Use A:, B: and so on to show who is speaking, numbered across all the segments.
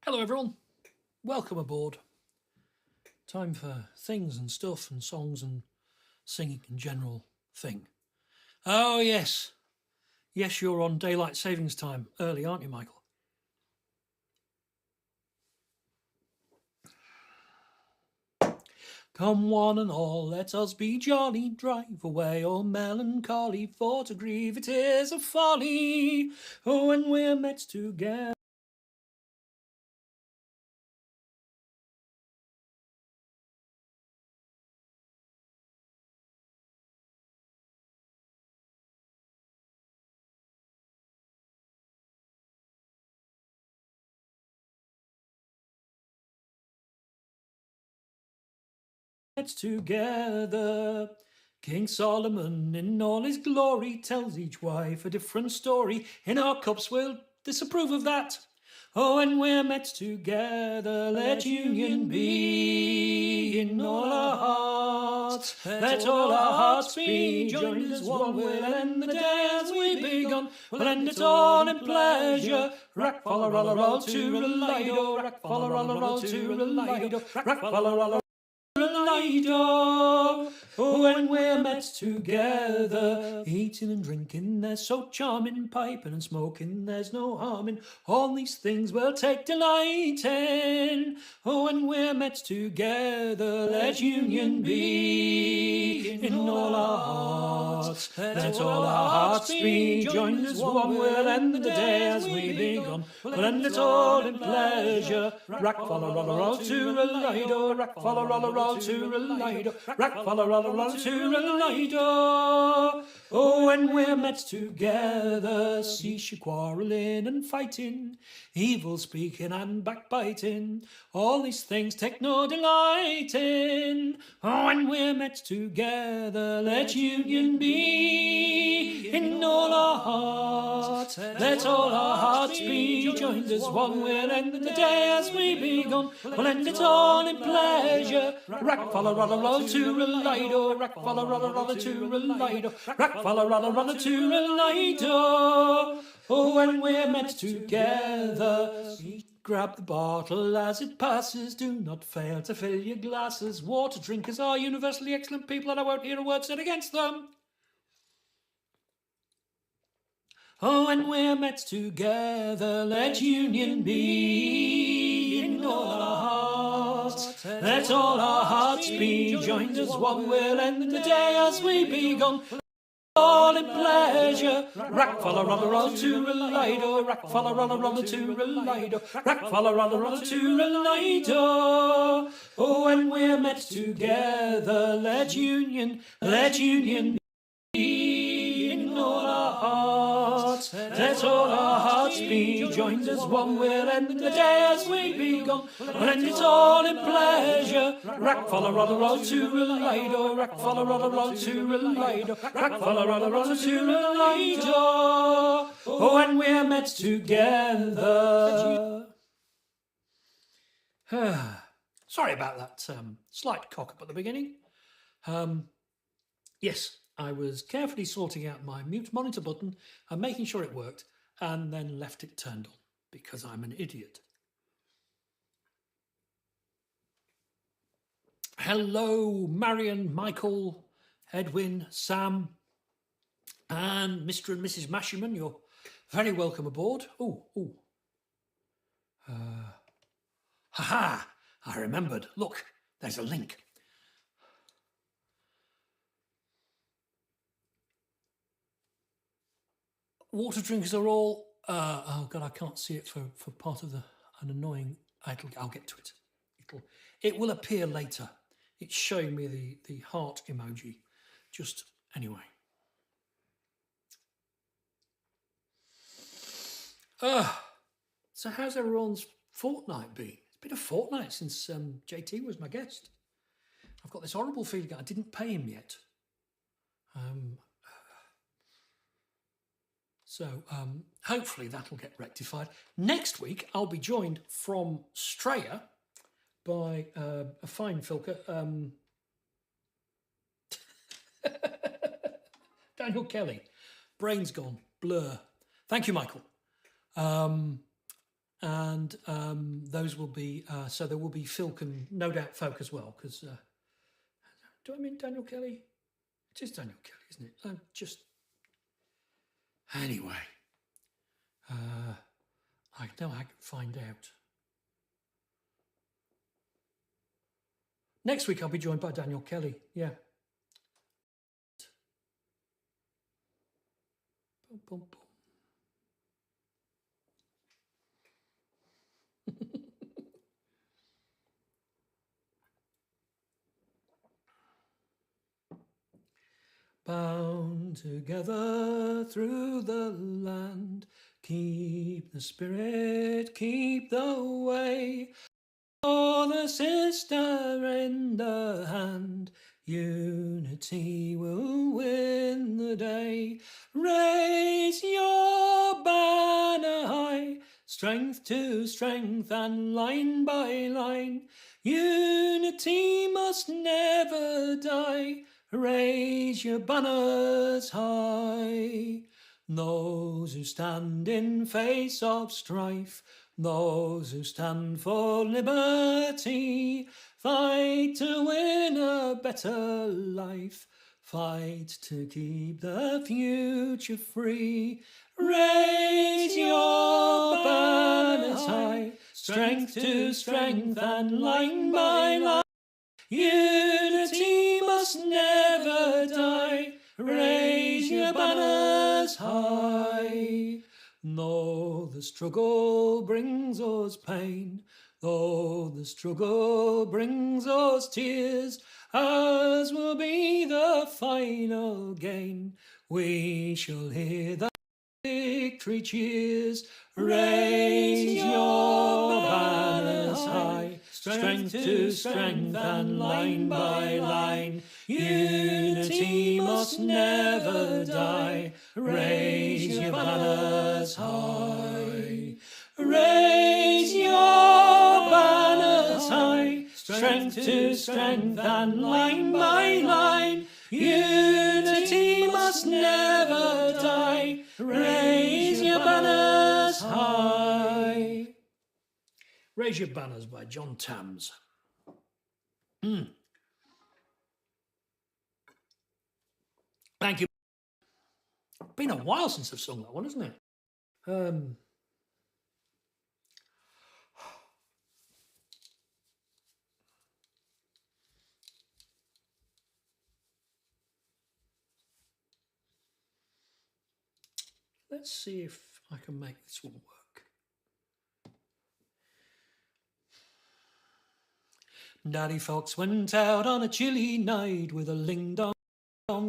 A: Hello everyone, welcome aboard. Time for things and stuff and songs and singing and general thing. Oh yes, you're on daylight savings time early, aren't you, Michael? Come one and all, let us be jolly, drive away all melancholy, for to grieve it is a folly, when we're met together. Together. King Solomon in all his glory tells each wife a different story. In our cups we'll disapprove of that. Oh, when we're met together, let union be in all our hearts. Let all our hearts be joined as one. We'll end the day as we begun. We'll end it all in pleasure. Rack, follow, roll, roll, to relido. Rack, follow, roll, roll, to relido. Rack, follow, roll, when we're met together, eating and drinking, there's so charming, piping and smoking, there's no harm in. All these things we'll take delight in. When we're met together, let union be in all our hearts. Let all our hearts be joined as one. We'll end the day as we begun. We'll end it all in pleasure. Rack, follow, roll, roll, to relido. Rack, follow, roll, roll, to relido. Rack, follow, roll, roll, to relido. Oh, when we're met together, cease your quarrelling and fighting, evil speaking and backbiting. All these things take no delight in. Oh, when we're met together, let union be in all our hearts. Let all our hearts be joined as one. We'll end the day as we begun. We'll end it all in pleasure. Rack, follow, roll, roll, to relido. Rack, follow, roll, roll, to relido. Rack, follow, roll, roll, to relido. Oh, when we're met together, grab the bottle as it passes. Do not fail to fill your glasses. Water drinkers are universally excellent people, and I won't hear a word said against them. Oh, when we're met together, let union be in all our hearts. Let all our hearts be joined as one. We'll end the day as we begun. All in pleasure. Rack, follow, roll, roll, to relido. Rack, follow, roll, roll, to relido. Rack, follow, roll, roll, to relido. Oh, when we're met together, let union be in all our hearts. Let all our hearts be joined as one. We'll end the day as we begun. We'll end it all in pleasure. Rack, follow, roll, roll, to relido. Rack, follow, roll, roll, to relido. Rack, follow, roll, roll, to relido. Oh, when we're met together. Sorry about that slight cock up at the beginning. Yes, I was carefully sorting out my mute monitor button and making sure it worked, and then left it turned on because I'm an idiot. Hello, Marion, Michael, Edwin, Sam, and Mr. and Mrs. Masherman. You're very welcome aboard. Haha, I remembered. Look, there's a link. Water drinkers are all, oh God, I can't see it for part of an annoying, I'll get to it. It will appear later. It's showing me the heart emoji. Just anyway. So how's everyone's fortnight been? It's been a fortnight since JT was my guest. I've got this horrible feeling I didn't pay him yet. So hopefully that'll get rectified. Next week, I'll be joined from Straya by a fine filker, Daniel Kelly. Brain's gone, blur. Thank you, Michael. And and those will be, so there will be filker, no doubt folk as well, because, do I mean Daniel Kelly? It is Daniel Kelly, isn't it? Anyway, I know I can find out. Next week I'll be joined by Daniel Kelly, yeah. Boom, boom, boom. Bound together through the land, keep the spirit, keep the way. For the sister in the hand, unity will win the day. Raise your banner high, strength to strength and line by line. Unity must never die. Raise your banners high. Those who stand in face of strife, those who stand for liberty, fight to win a better life, fight to keep the future free. Raise your banners high, strength to strength and line by line. Unity must never die. Raise your banners high. Though the struggle brings us pain, though the struggle brings us tears, as will be the final gain, we shall hear the victory cheers. Raise your banners high, strength to strength and line by line. Unity must never die. Raise your banners high. Raise your banners high, strength to strength and line by line. Unity must never die. Raise your banners high. Raise Your Banners by John Tams. Thank you. Been a while since I've sung that one, hasn't it? Let's see if I can make this one work. Daddy Fox went out on a chilly night with a ling-dong.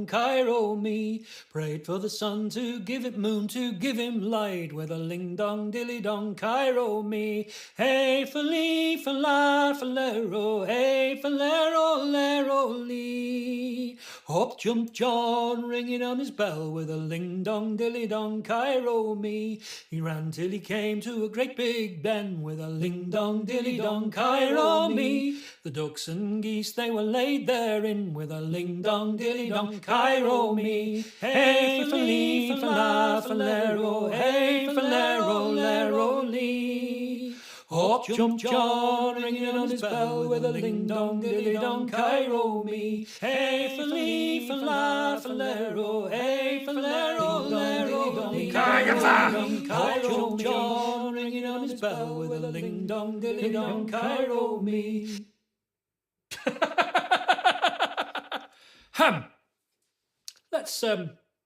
A: Cairo me, prayed for the sun to give it moon, to give him light, with a ling-dong, dilly-dong, Cairo me. Hey, fa-lee, fa-la, fa-lero, hey, fa-lero, lero-lee. Hop, jumped John, ringing on his bell, with a ling-dong, dilly-dong, Cairo me. He ran till he came to a great big ben, with a ling-dong, dilly-dong, Cairo me. The ducks and geese, they were laid therein, with a ling-dong, dilly-dong, Cairo me. Hey, fa-lee, fa-la, fa-lero, hey, fa-lero, lero-lee. Hop, jump John, ringing on his bell, with a ling-dong, dilly-dong, Cairo me. Hey, fa-lee, fa-la, fa-lero, hey, fa-lero, lero-lee. Hop, jump John, ringing on his bell, with a ling-dong, dilly-dong, Cairo me.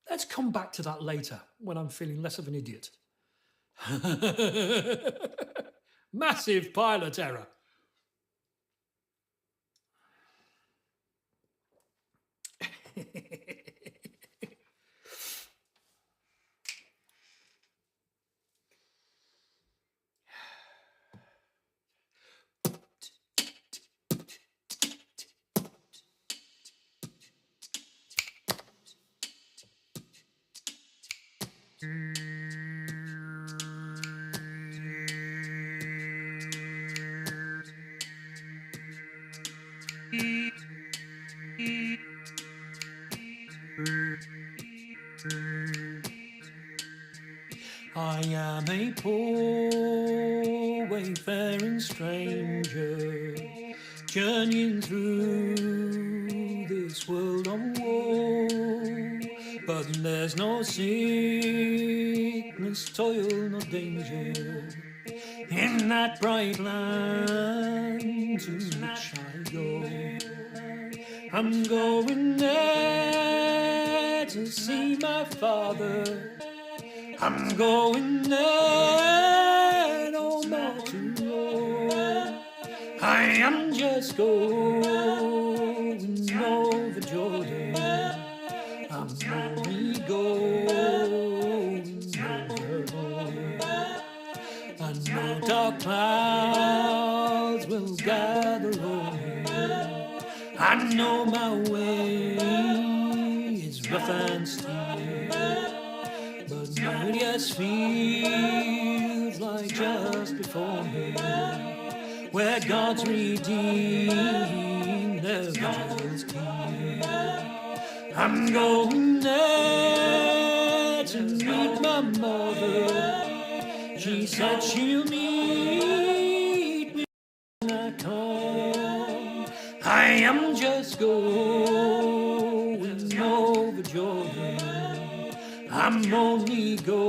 A: Let's come back to that later when I'm feeling less of an idiot. Massive pilot error. I am a poor and stranger, journeying through this world of woe. But there's no sickness, toil, no danger in that bright land to which I go. I'm going there to see my father. I'm going there, no more to know. I am just going over Jordan. I'm only going over home. I know dark clouds will gather over me. I know my way is rough and steep, but now it just feels like just before me, where God's redeemed their vigils keep. I'm going there to meet my mother. She said she'll meet me when I come. I am just going over Jordan. I'm only going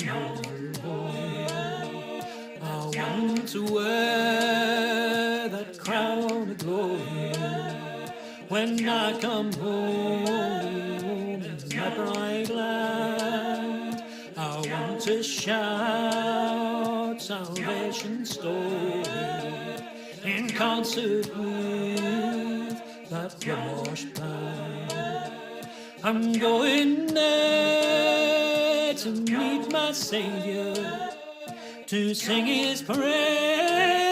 A: over home. I want to wear that crown of glory when I come home in my bright land. I want to shout salvation's story in concert with that washed band. I'm going there to meet my Savior, to sing His praise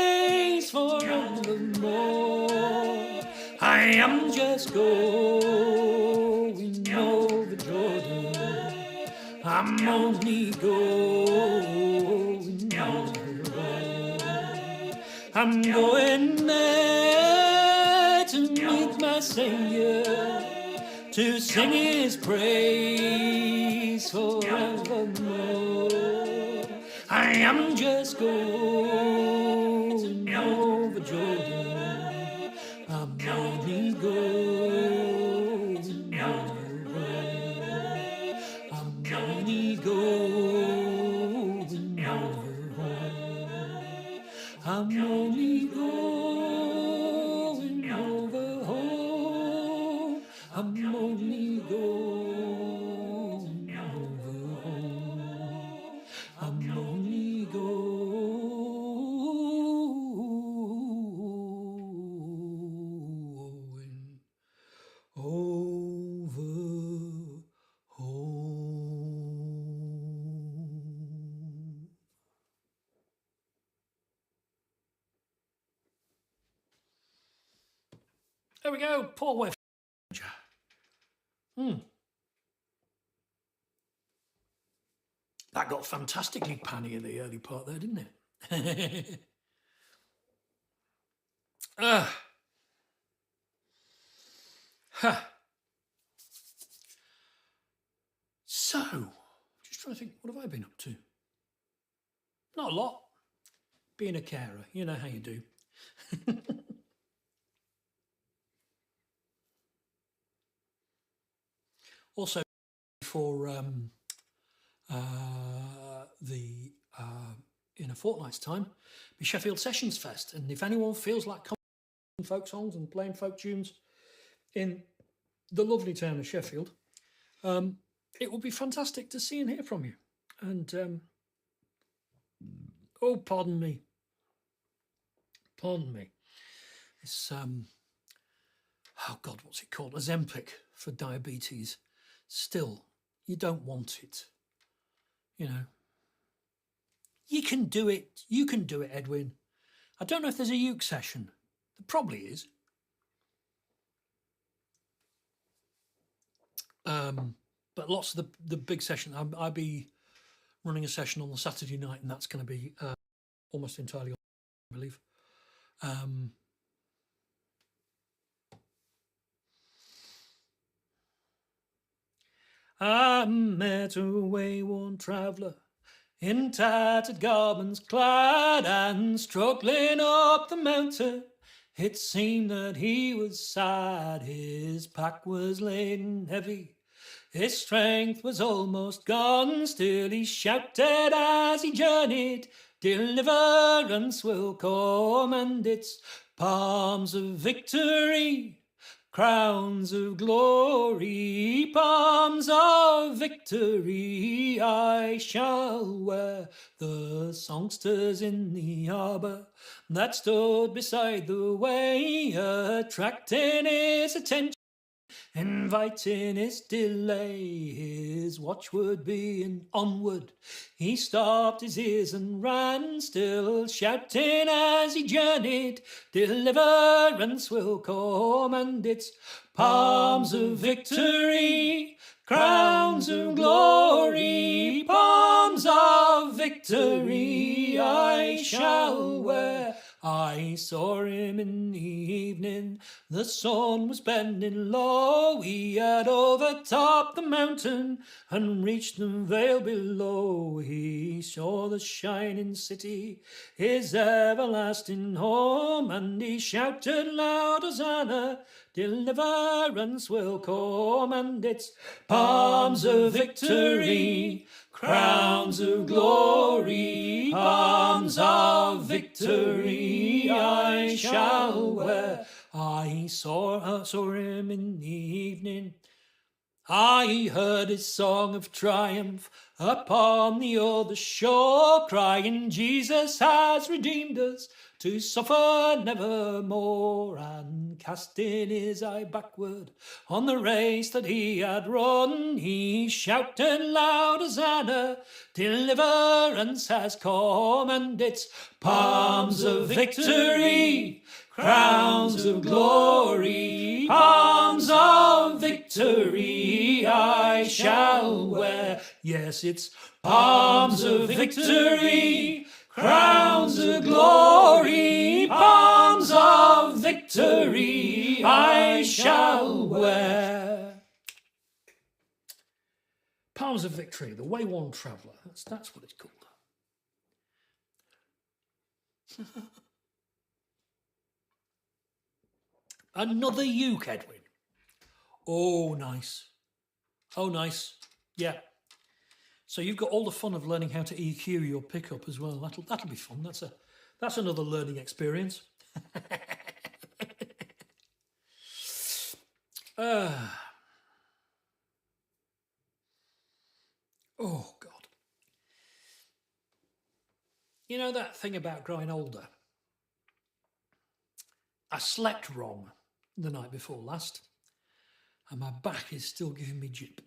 A: forevermore. I am just going over Jordan. I'm only going over. I'm going there to meet my Savior, to sing His praise forevermore. I am just going over Jordan. I'm only going over. I'm only going over. I'm only going over home. I'm only going over home. I'm only going over home. There we go, Paul Webb. That got fantastically panny in the early part there, didn't it? So, just trying to think, what have I been up to? Not a lot. Being a carer, you know how you do. Also, for in a fortnight's time, be Sheffield Sessions Fest, and if anyone feels like coming folk songs and playing folk tunes in the lovely town of Sheffield, it would be fantastic to see and hear from you. And oh, pardon me, it's oh God, what's it called? Ozempic for diabetes. Still, you don't want it. You know, you can do it. You can do it, Edwin. I don't know if there's a uke session. There probably is. But lots of the big session. I'll be running a session on the Saturday night, and that's going to be almost entirely, I believe. I met a wayworn traveller in tattered garments clad and struggling up the mountain. It seemed that he was sad, his pack was laden heavy. His strength was almost gone, still he shouted as he journeyed, deliverance will come, and it's palms of victory, crowns of glory, palms of victory I shall wear. The songsters in the harbour that stood beside the way, attracting his attention, inviting his delay. His watchword being onward, he stopped his ears and ran, still shouting as he journeyed, deliverance will come, and it's palms of victory, crowns of glory, palms of victory I shall wear. I saw him in the evening, the sun was bending low. He had overtopped the mountain and reached the vale below. He saw the shining city, his everlasting home, and he shouted loud, Hosanna, deliverance will come, and it's palms of victory, crowns of glory, palms of victory I shall wear. I saw him in the evening, I heard his song of triumph upon the other shore, crying, Jesus has redeemed us to suffer nevermore, and casting his eye backward on the race that he had run, he shouted loud, Hosanna, deliverance has come, and it's palms of victory, crowns of glory, palms of victory I shall wear. Yes, it's palms of victory, crowns of glory, palms of victory I shall wear. Palms of Victory, the Way-Worn Traveller. That's what it's called. Another uke, Edwin. Oh, nice. Oh, nice. Yeah. So you've got all the fun of learning how to EQ your pickup as well. That'll be fun. That's another learning experience. Oh God. You know that thing about growing older? I slept wrong the night before last, and my back is still giving me jip.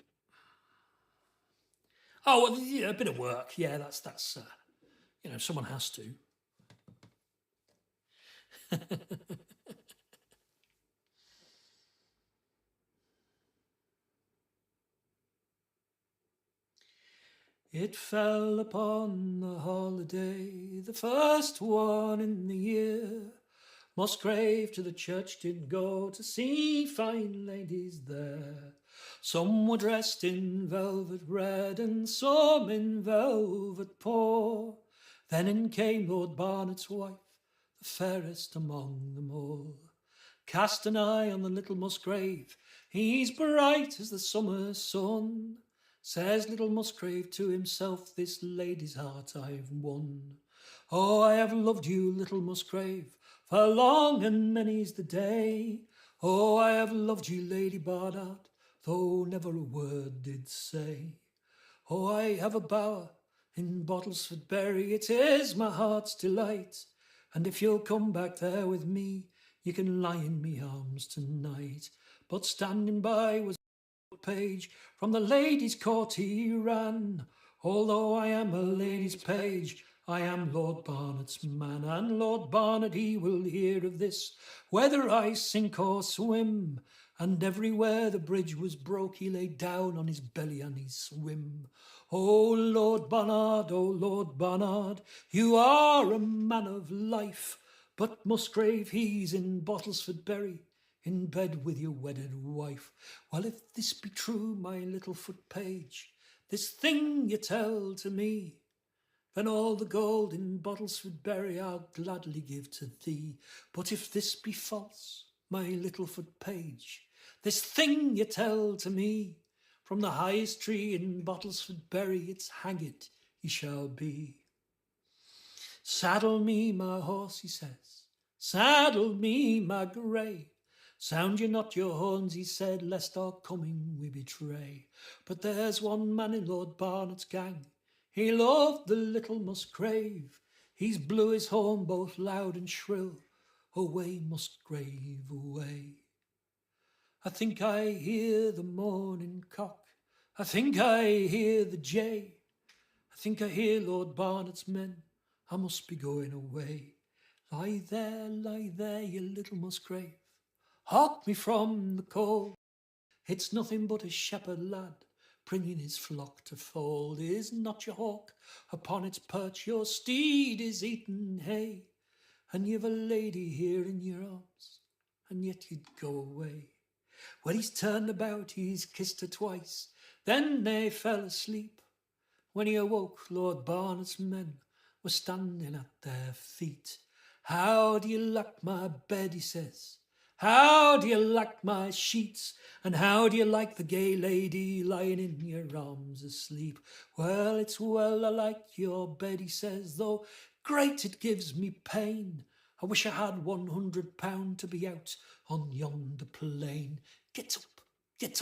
A: Oh, well, yeah, a bit of work. Yeah, that's someone has to. It fell upon the holiday, the first one in the year. Musgrave to the church did go to see fine ladies there. Some were dressed in velvet red and some in velvet poor. Then in came Lord Barnet's wife, the fairest among them all. Cast an eye on the little Musgrave, he's bright as the summer sun. Says little Musgrave to himself, this lady's heart I've won. Oh, I have loved you, little Musgrave, for long and many's the day. Oh, I have loved you, Lady Barnard, though never a word did say. Oh, I have a bower in Bottlesford Bury, it is my heart's delight, and if you'll come back there with me, you can lie in me arms tonight. But standing by was a page, from the ladies' court he ran. Although I am a lady's page, I am Lord Barnet's man, and Lord Barnet, he will hear of this, whether I sink or swim. And everywhere the bridge was broke, he lay down on his belly and he swim. Oh, Lord Barnard, you are a man of life, but Musgrave, he's in Bottlesford Bury, in bed with your wedded wife. Well, if this be true, my little foot page, this thing you tell to me, Then all the gold in Bottlesford Berry I'll gladly give to thee. But if this be false, my little foot page, this thing you tell to me, from the highest tree in Bottlesford Berry it's hanged he shall be. Saddle me my horse, he says, saddle me my grey. Sound ye not your horns, he said, lest our coming we betray. But there's one man in Lord Barnet's gang, he loved the little Musgrave. He's blew his horn both loud and shrill, away Musgrave, away. I think I hear the morning cock, I think I hear the jay, I think I hear Lord Barnet's men, I must be going away. Lie there, you little Musgrave, hark me from the cold. It's nothing but a shepherd lad, bringing his flock to fold. Is not your hawk upon its perch, your steed is eating hay, and you've a lady here in your arms, and yet you'd go away. Well, he's turned about, he's kissed her twice, then they fell asleep. When he awoke, Lord Barnet's men were standing at their feet. How do you like my bed, he says, how do you like my sheets, and how do you like the gay lady lying in your arms asleep? Well, it's well I like your bed, he says, though great it gives me pain. I wish I had £100 to be out on yonder plain. Get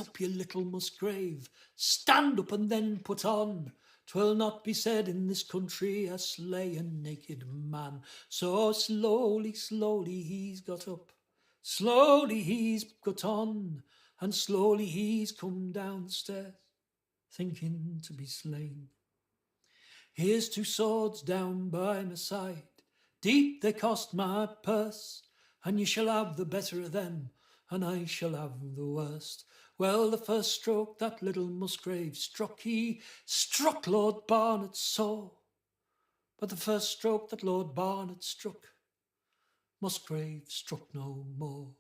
A: up, you little Musgrave, stand up and then put on. 'Twill not be said in this country I slay a naked man. So slowly, slowly he's got up, slowly he's got on, and slowly he's come down the stairs, thinking to be slain. Here's 2 swords down by my side, deep they cost my purse, and you shall have the better of them, and I shall have the worst. Well, the first stroke that little Musgrave struck, he struck Lord Barnet sore. But the first stroke that Lord Barnet struck, Musgrave struck no more.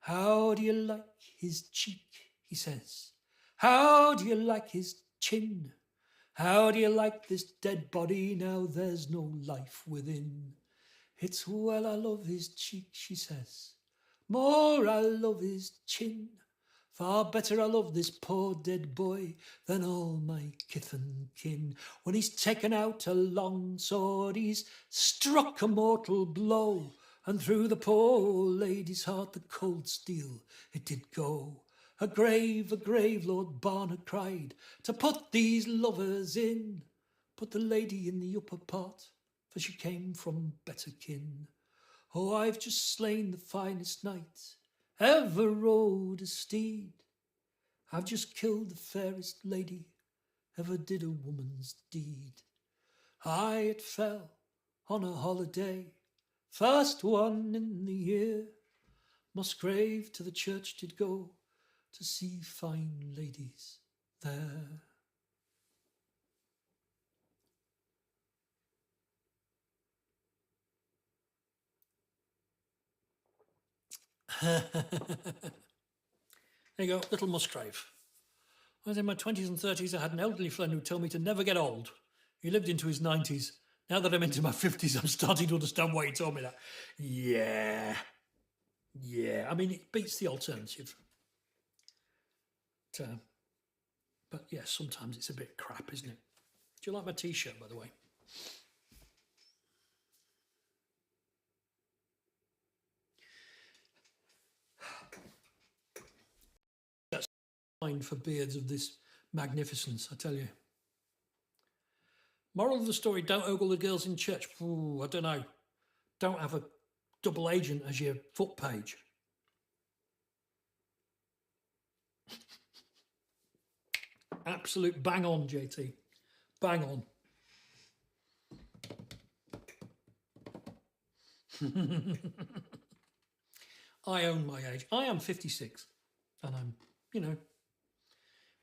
A: How do you like his cheek, he says, how do you like his chin? How do you like this dead body now there's no life within? It's well I love his cheek, she says, more I love his chin. Far better I love this poor dead boy than all my kith and kin. When he's taken out a long sword, he's struck a mortal blow, and through the poor lady's heart the cold steel it did go. A grave, Lord Barnet cried, to put these lovers in. Put the lady in the upper part, for she came from better kin. Oh, I've just slain the finest knight ever rode a steed. I've just killed the fairest lady ever did a woman's deed. Aye, it fell on a holiday, first one in the year. Musgrave to the church did go to see fine ladies there. There you go, little Musgrave. When I was in my 20s and 30s, I had an elderly friend who told me to never get old. He lived into his 90s. Now that I'm into my 50s, I'm starting to understand why he told me that. Yeah. I mean, it beats the alternative. But yeah, sometimes it's a bit crap, isn't it? Do you like my t-shirt, by the way? That's fine for beards of this magnificence, I tell you. Moral of the story, don't ogle the girls in church. Ooh, I don't know. Don't have a double agent as your foot page. Absolute bang on, JT. Bang on. I own my age. I am 56. And I'm,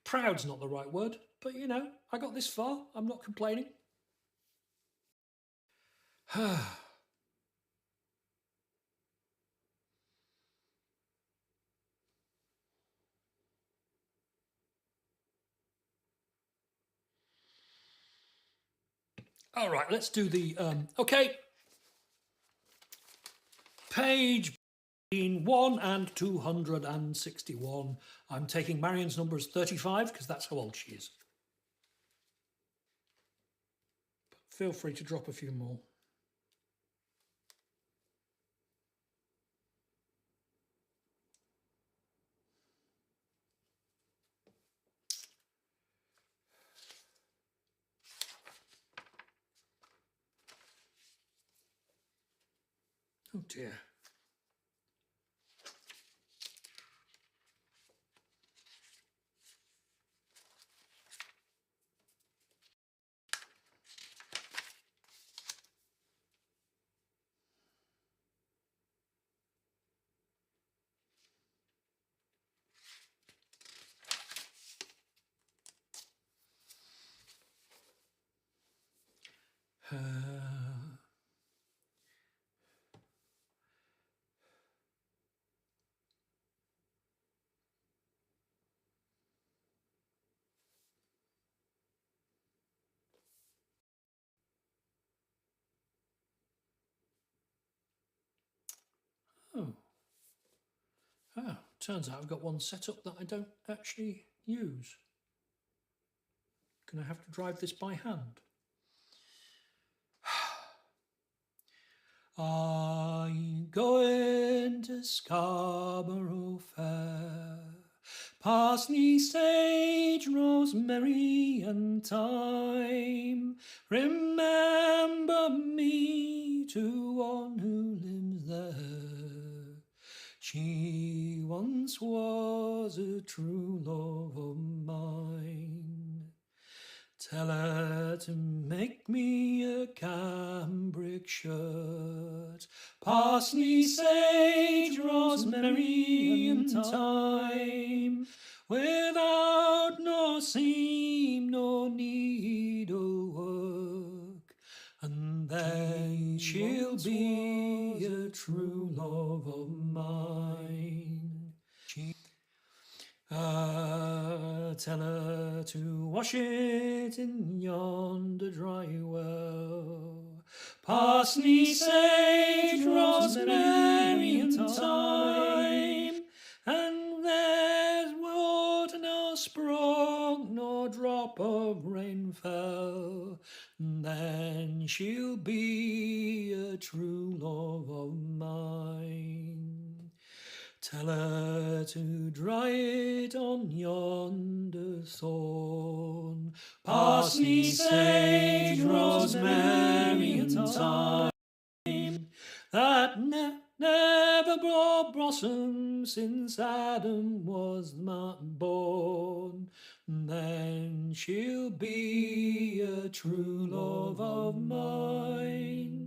A: proud's not the right word, but, I got this far. I'm not complaining. All right, let's do the, okay. Page 1 and 261. I'm taking Marion's number as 35 because that's how old she is. But feel free to drop a few more. Oh dear. Turns out I've got one set up that I don't actually use. Gonna have to drive this by hand. I'm going to Scarborough Fair, parsley, sage, rosemary and thyme. Remember me to one who lives there. She once was a true love of mine. Tell her to make me a cambric shirt, parsley, sage, rosemary and thyme, without no seam, no needlework, and then she'll be a true love of mine. Tell her to wash it in yonder dry well, parsley, sage, rosemary and thyme, and there's water no sprung, no drop of rain fell, and then she'll be a true love of mine. Tell her to dry it on yonder thorn, parsley, sage, rosemary and thyme, that never brought blossom since Adam was born. Then she'll be a true love of mine.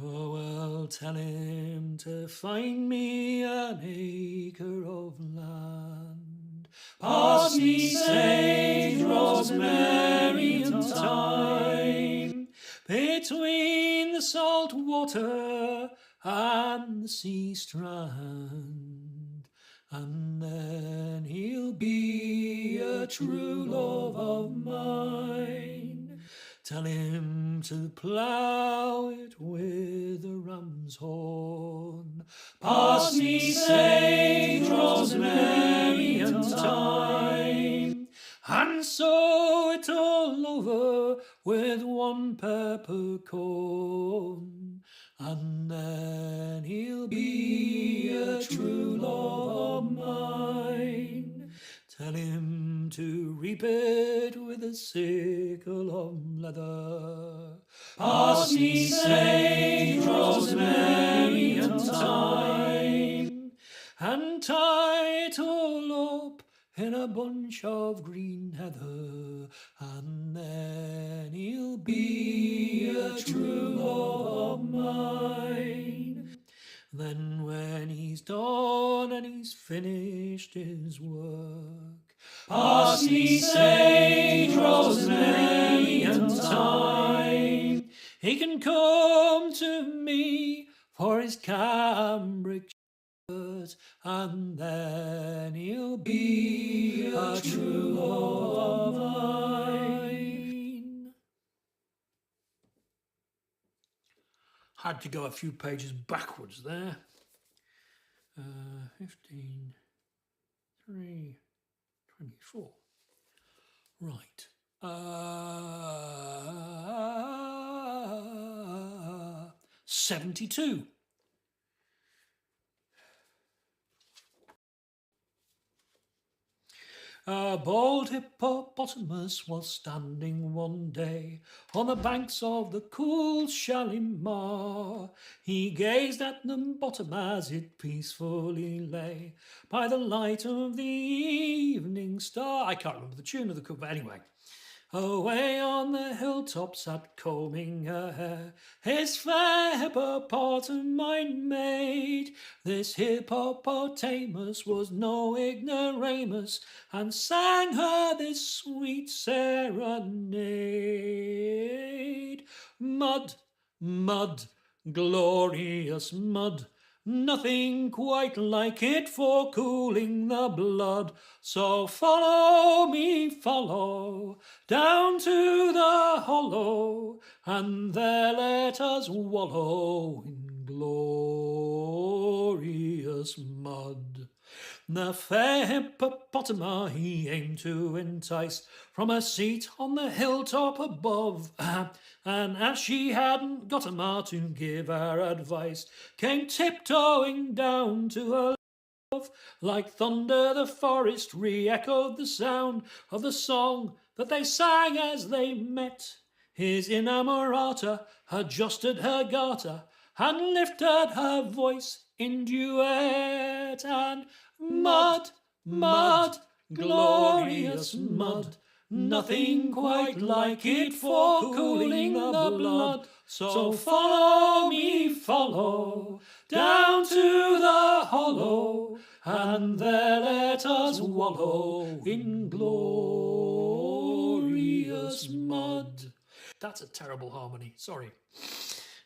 A: Oh, well, tell him to find me an acre of land, parsley, sage, rosemary and thyme, between the salt water and the sea strand, and then he'll be a true love of mine. Tell him to plough it with a ram's horn, parsley, sage, rosemary and thyme, and sow it all over with one peppercorn, and then he'll be a true love of mine. Tell him to reap it with a sickle of leather, parsley, sage, rosemary and thyme, and tie it all up in a bunch of green heather, and then he'll be a true love of mine. Then when he's done and he's finished his work, parsley, sage, rosemary and thyme, he can come to me for his cambric shirt, and then he'll be a true love of mine. Had to go a few pages backwards there. 15, 3, 24. Right. 72. A bold hippopotamus was standing one day on the banks of the cool Shalimar. He gazed at the bottom as it peacefully lay by the light of the evening star. I can't remember the tune of the cover, but anyway. Away on the hilltop sat combing her hair his fair hippopotamine maid. This hippopotamus was no ignoramus, and sang her this sweet serenade. Mud, mud, glorious mud, nothing quite like it for cooling the blood. So follow me, follow, down to the hollow, and there let us wallow in glorious mud. The fair hippopotama he aimed to entice from a seat on the hilltop above, and as she hadn't got a ma to give her advice, came tiptoeing down to her love. Like thunder the forest re-echoed the sound of the song that they sang as they met. His inamorata adjusted her garter and lifted her voice in duet, and mud, mud, glorious mud, nothing quite like it for cooling the blood. So follow me, follow, down to the hollow, and there let us wallow in glorious mud. That's a terrible harmony, sorry.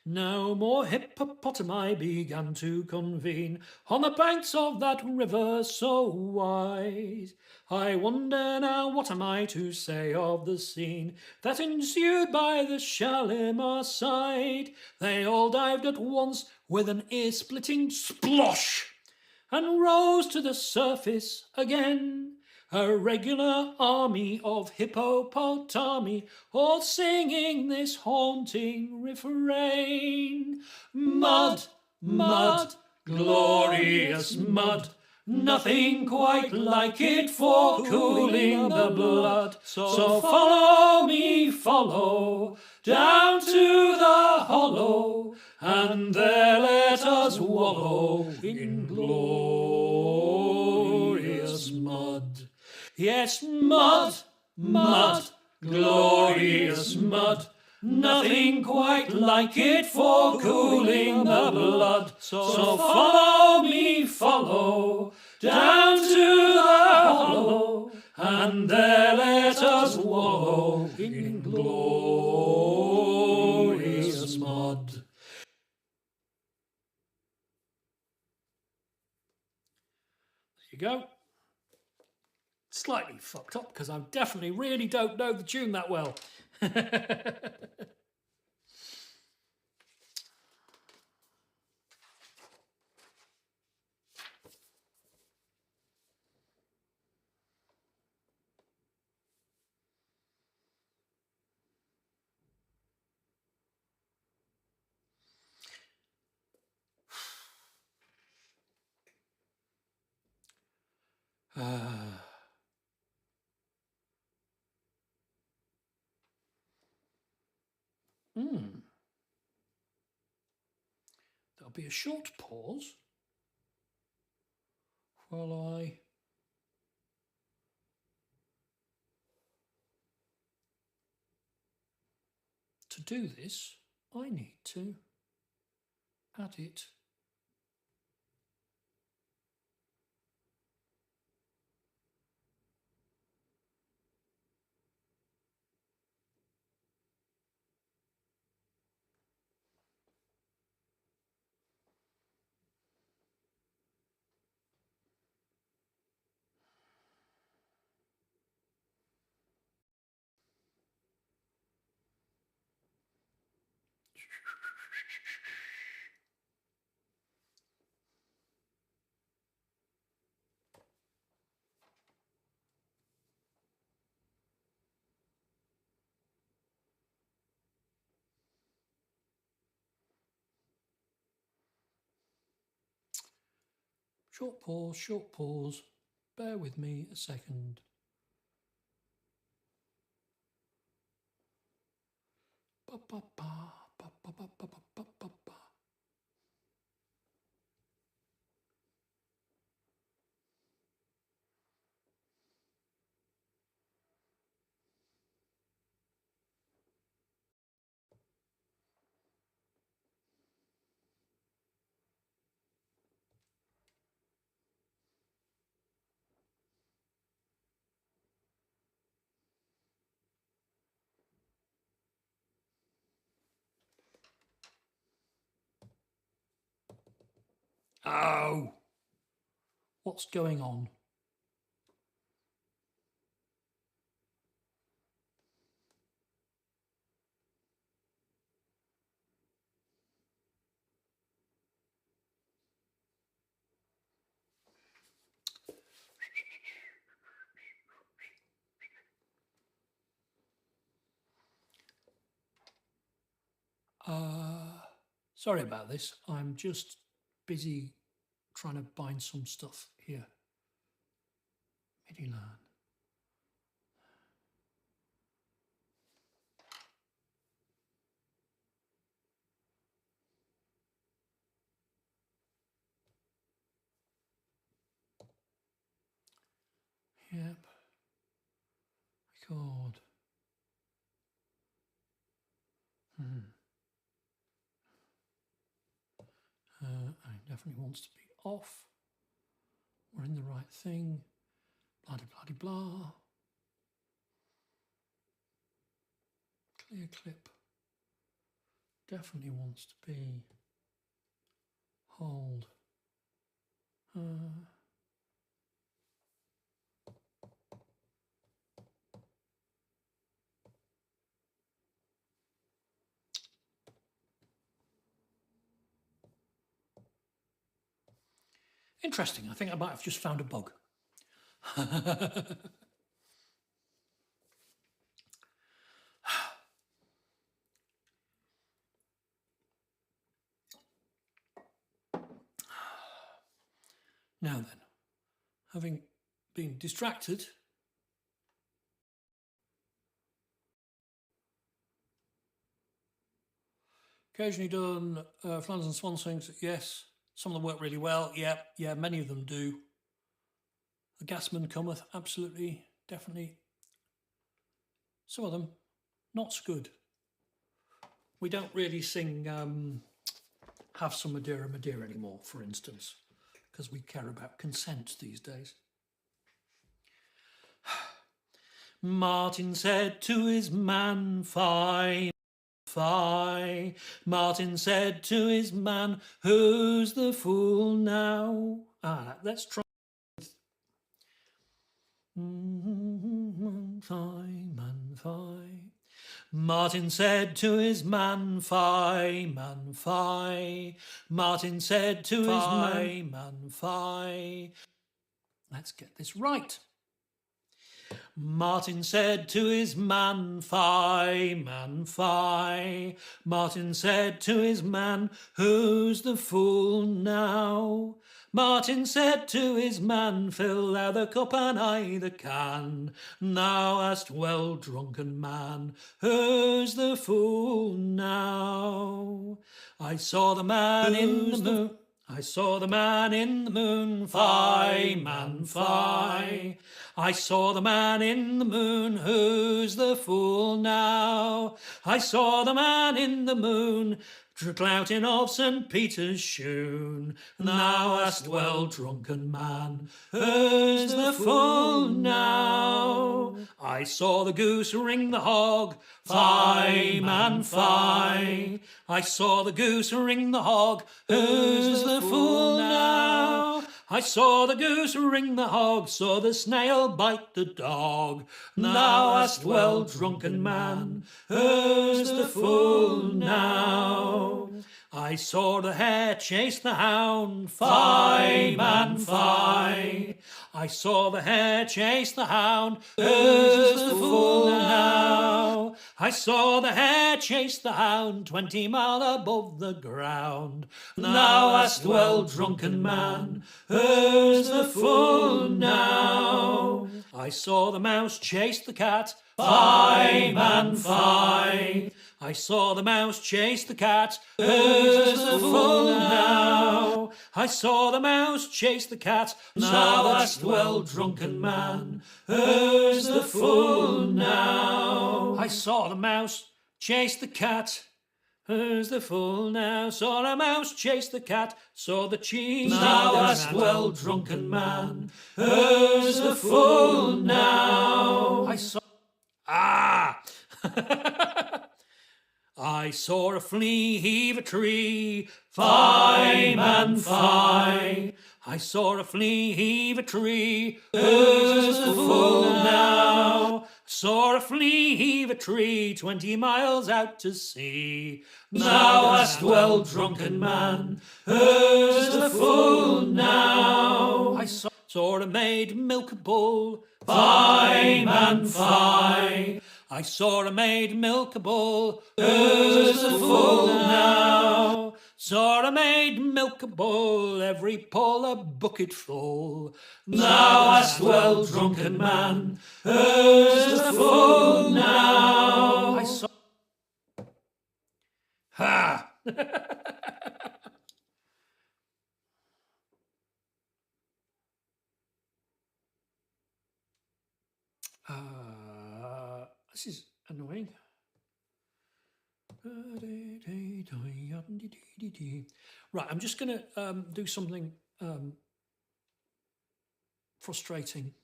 A: Now more hippopotami began to convene on the banks of that river so wide. I wonder now what am I to say of the scene that ensued by the Shalimar side. They all dived at once with an ear-splitting splosh and rose to the surface again. A regular army of hippopotami, all singing this haunting refrain. Mud, mud, glorious mud, nothing quite like it for cooling the blood. So follow me, follow, down to the hollow, and there let us wallow in glorious mud. Yes, mud, mud, glorious mud, nothing quite like it for cooling the blood. So follow me, follow, down to the hollow, and there let us wallow in glorious mud. There you go. Slightly fucked up because I definitely really don't know the tune that well. There'll be a short pause while I to do this, I need to add it. Short pause, short pause. Bear with me a second. Ba, ba, ba, ba, ba, ba, ba, ba, ba, ba. Oh, what's going on? Sorry about this. I'm just busy trying to bind some stuff here. MIDI line. Yep. Record. It definitely wants to be off. We're in the right thing. Blah, blah, blah, blah. Clear clip. Definitely wants to be. Hold. Interesting. I think I might have just found a bug. Now then, having been distracted, occasionally done Flanders and Swan songs, yes. Some of them work really well, yeah, many of them do. The Gasman cometh, absolutely, definitely. Some of them, not so good. We don't really sing Have Some Madeira, Madeira anymore, for instance, because we care about consent these days. Martin said to his man, fie, fie. Martin said to his man, who's the fool now? Let's try. Fie, man, fie. Martin said to his man, fie, man, fie. Martin said to his man, fie. Let's get this right. Martin said to his man, fie, man, fie. Martin said to his man, who's the fool now? Martin said to his man, fill thou the cup and I the can. Thou hast well drunken man, who's the fool now? I saw the man in the moon. I saw the man in the moon, fie, man, fie. I saw the man in the moon, who's the fool now? I saw the man in the moon, clouting of St. Peter's shoon. Thou hast well drunken man, who's the fool now? I saw the goose ring the hog, fie, man, fie. I saw the goose ring the hog, who's the fool now? I saw the goose ring the hog, saw the snail bite the dog. Thou hast well drunken man, who's the fool now? I saw the hare chase the hound, fie, man, fie. I saw the hare chase the hound, who's the fool now? I saw the hare chase the hound 20 mile above the ground. Thou hast well, drunken man, where's the fool now? I saw the mouse chase the cat, fie, man, fie. I saw the mouse chase the cat, where's the fool now? I saw the mouse chase the cat, thou hast well, drunken man, where's the fool now? I saw the mouse chase the cat, where's the fool now? Saw a mouse chase the cat, saw the cheese. Thou hast well, drunken man, where's the fool now? I saw... I saw a flea heave a tree, fie, man, fie. I saw a flea heave a tree, where's the fool now? Saw a flea heave a tree 20 miles out to sea. Thou hast well, drunken man, where's the fool now? I saw a maid milk a bull, fie, man, fie. I saw a maid milk a bull, where's the fool now? Saw a maid milk a bull, every pull a bucket full. Thou hast well, drunken man, where's the fool now? I saw... Ha! This is annoying. Right, I'm just going to do something frustrating.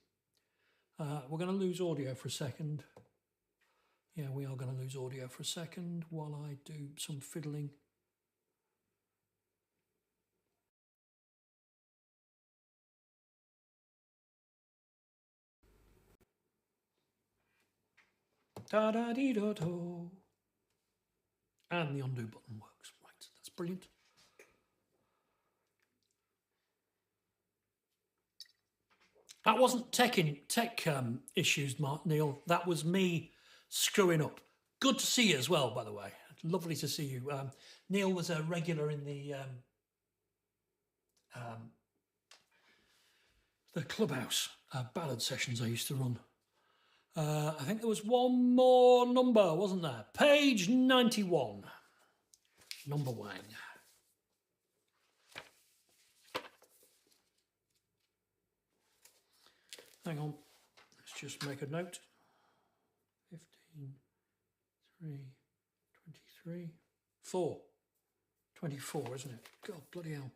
A: We're going to lose audio for a second. Yeah, we are going to lose audio for a second while I do some fiddling. Da-da-dee-da-do. And the undo button works. Right, that's brilliant. That wasn't tech issues, Neil. That was me screwing up. Good to see you as well, by the way. Lovely to see you. Neil was a regular in the Clubhouse ballad sessions I used to run. I think there was one more number, wasn't there? Page 91. Number 1. Hang on. Let's just make a note. 15, 3, 23, 4. 24, isn't it? God, bloody hell.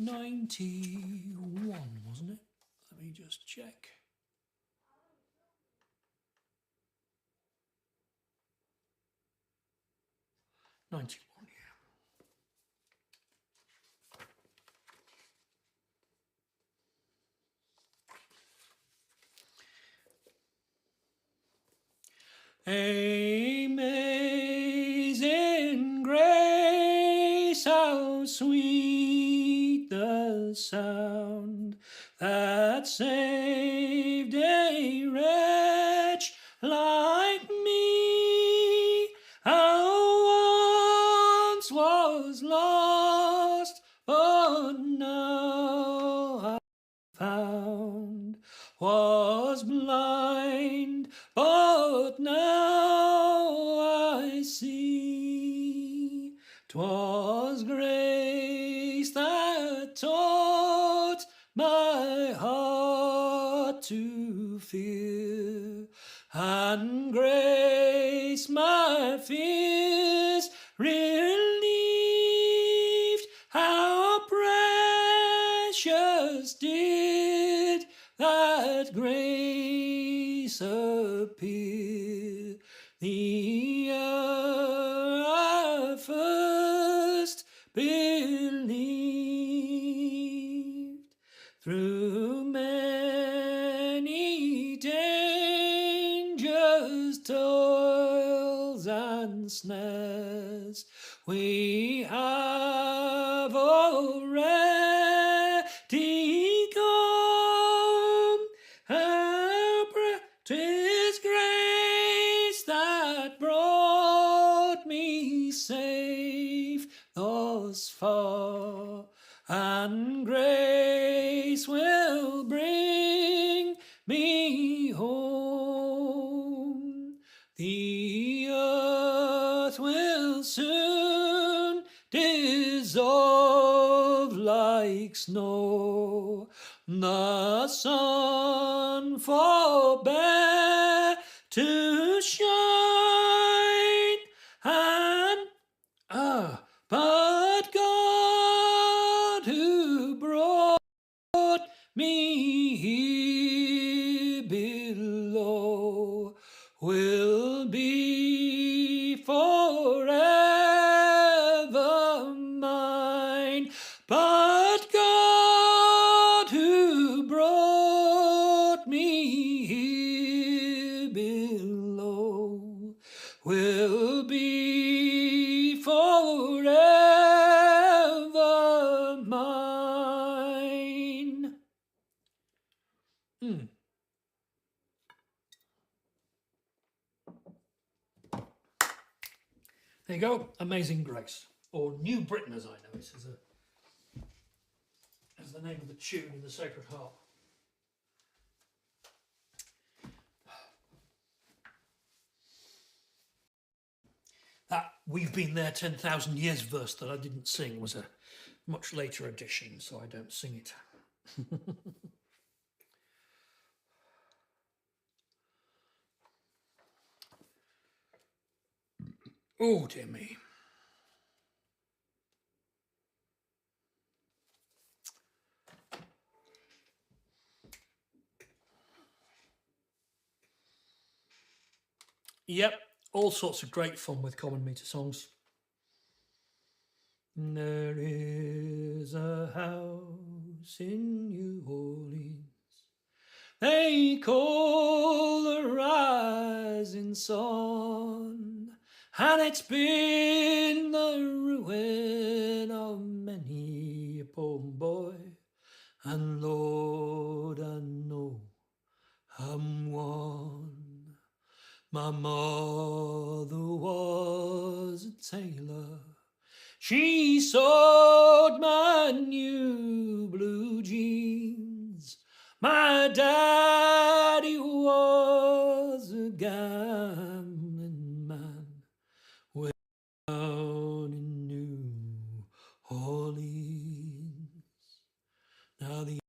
A: 91, wasn't it? Let me just check. '91, yeah. Amazing grace, how sweet the sound that saved a wretch like me. I once was lost, but now I'm found. Was blind, but now I see. 'Twas grace that taught my heart to fear, and grace my fears relieved. How precious did that grace appear the hour I first believed. Through many dangers, toils and snares, we have already come. How thus far, and grace will bring me home. The earth will soon dissolve like snow, the sun forbear to shine, and but God, who brought me here below, will be forever mine. But God, who brought me here below, will be forever mine. There you go, Amazing Grace, or New Britain as I know it, as the name of the tune in the Sacred Heart. That "We've Been There 10,000 Years" verse that I didn't sing was a much later addition, so I don't sing it. Oh, dear me. Yep, all sorts of great fun with common meter songs. There is a house in New Orleans they call the rising sun, and it's been the ruin of many a poor boy, and Lord, I know I'm one. My mother was a tailor. She sewed my new blue jeans. My daddy was a gambling man way down in New Orleans. Now the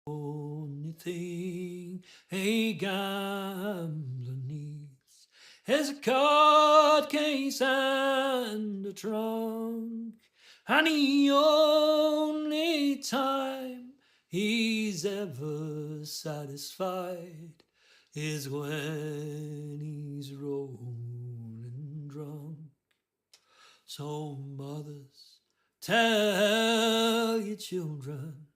A: only thing a gambler needs is a card case and a trunk, and the only time he's ever satisfied is when he's rolling drunk. So mothers, tell your children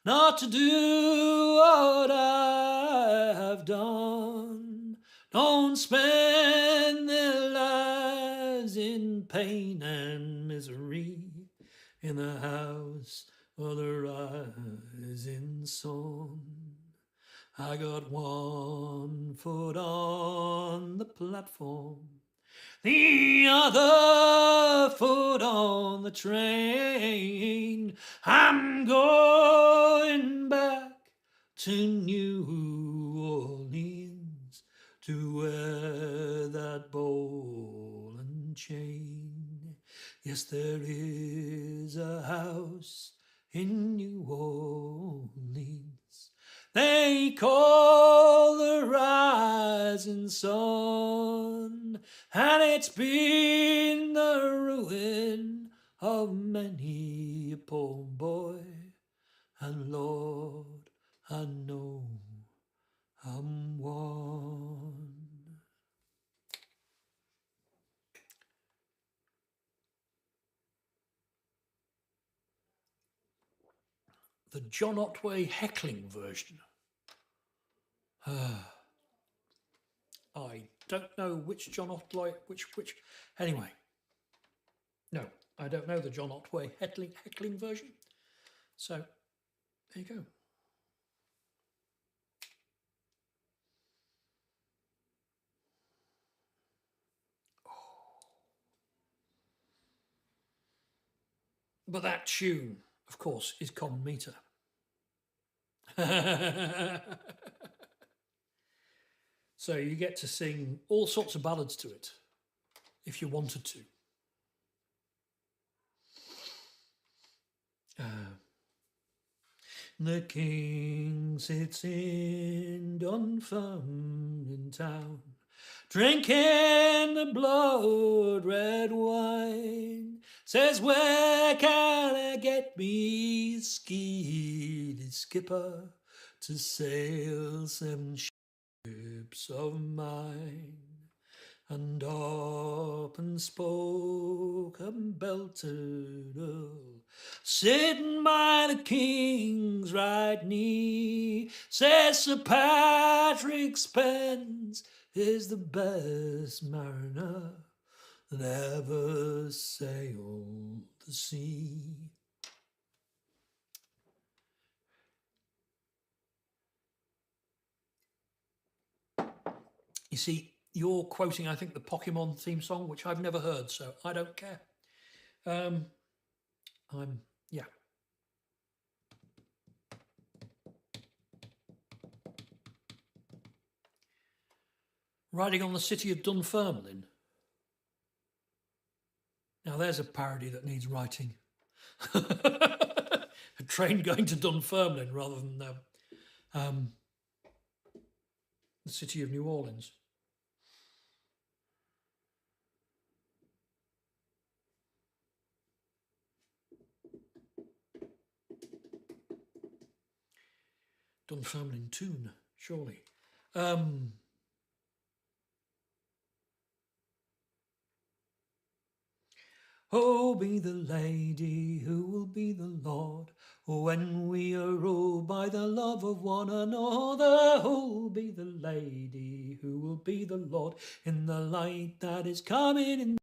A: not to do what I have done. Don't spend their lives in pain and misery in the house of the rising sun. I got one foot on the platform, the other foot on the train. I'm going back to New Orleans to wear that ball and chain. Yes, there is a house in New Orleans they call the rising sun, and it's been the ruin of many a poor boy, and Lord, I know I'm one. The John Otway heckling version. I don't know which John Otway, which. Anyway, no, I don't know the John Otway heckling version. So there you go. But that tune, of course, is common meter. So you get to sing all sorts of ballads to it, if you wanted to. The king sits in Dunfermline town, drinking the blood red wine. Says, where can I get me skeely skipper to sail 7 ships of mine? And up and spoke a belted earl, sitting by the king's right knee. Says Sir Patrick Spens is the best mariner that ever sailed the sea. You see, you're quoting, I think, the Pokemon theme song, which I've never heard, so I don't care. Yeah. Riding on the City of Dunfermline. Now there's a parody that needs writing. A train going to Dunfermline rather than the city of New Orleans. Dunfermline tune, surely. Oh, be the lady who will be the Lord when we are ruled by the love of one another. Oh, be the lady who will be the Lord in the light that is coming in the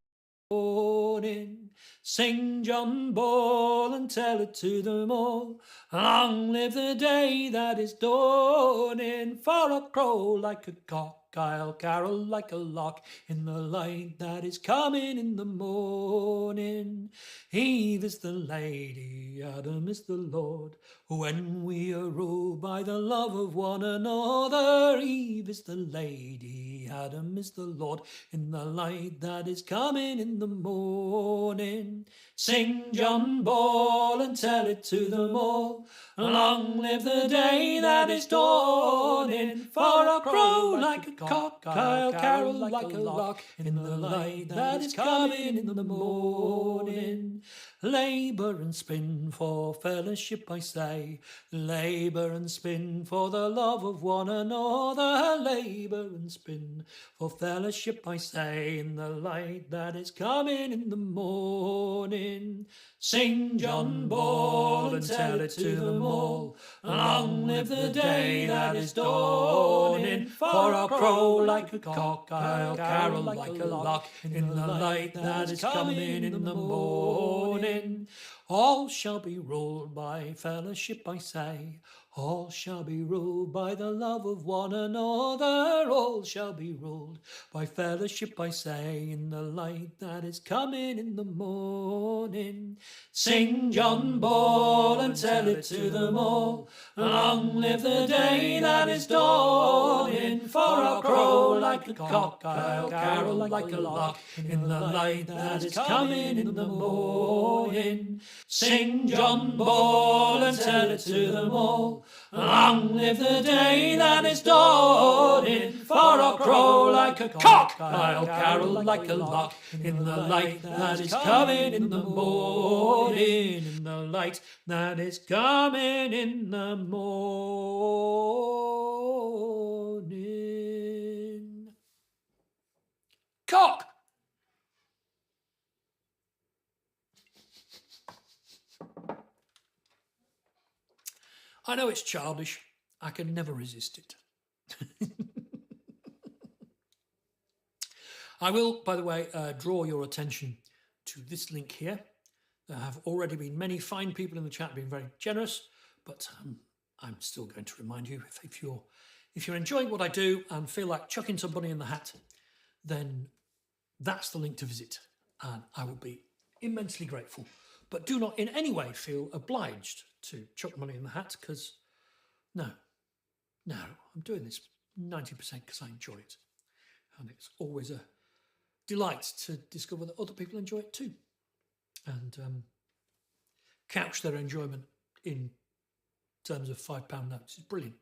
A: morning. Sing John Ball and tell it to them all. Long live the day that is dawning. For a crow like a cock, I'll carol like a lark in the light that is coming in the morning. Eve is the lady, Adam is the Lord, when we are ruled by the love of one another. Eve is the lady, Adam is the Lord, in the light that is coming in the morning. Sing John Ball and tell it to them all. Long live the day that is dawning. For a crow like a cock, I'll carol like a lark in the light that is coming in the morning. Labour and spin for fellowship, I say. Labour and spin for the love of one another. Labour and spin for fellowship, I say, in the light that is coming in the morning. Sing John Ball and tell it to them all. Long live the day that is dawning. For I'll crow like a cock, I'll carol like a lark in the light that is coming in the morning. All shall be ruled by fellowship, I say. All shall be ruled by the love of one another. All shall be ruled by fellowship, I say, in the light that is coming in the morning. Sing John Ball and tell it to them all. Long live the day that is dawning. For I'll crow like a cock, I'll carol like a lark in the light that is coming in the morning. Sing John Ball and tell it to them all. Long live the day that is dawning. For I'll crow like a cock, I'll carol like a lark in the light that is coming in the morning. In the light that is coming in the morning. Cock! I know it's childish. I can never resist it. I will, by the way, draw your attention to this link here. There have already been many fine people in the chat being very generous, but I'm still going to remind you, if you're enjoying what I do and feel like chucking some money in the hat, then that's the link to visit, and I will be immensely grateful. But do not in any way feel obliged to chuck money in the hat, because no, I'm doing this 90% because I enjoy it. And it's always a delight to discover that other people enjoy it too. And couch their enjoyment in terms of £5 notes is brilliant.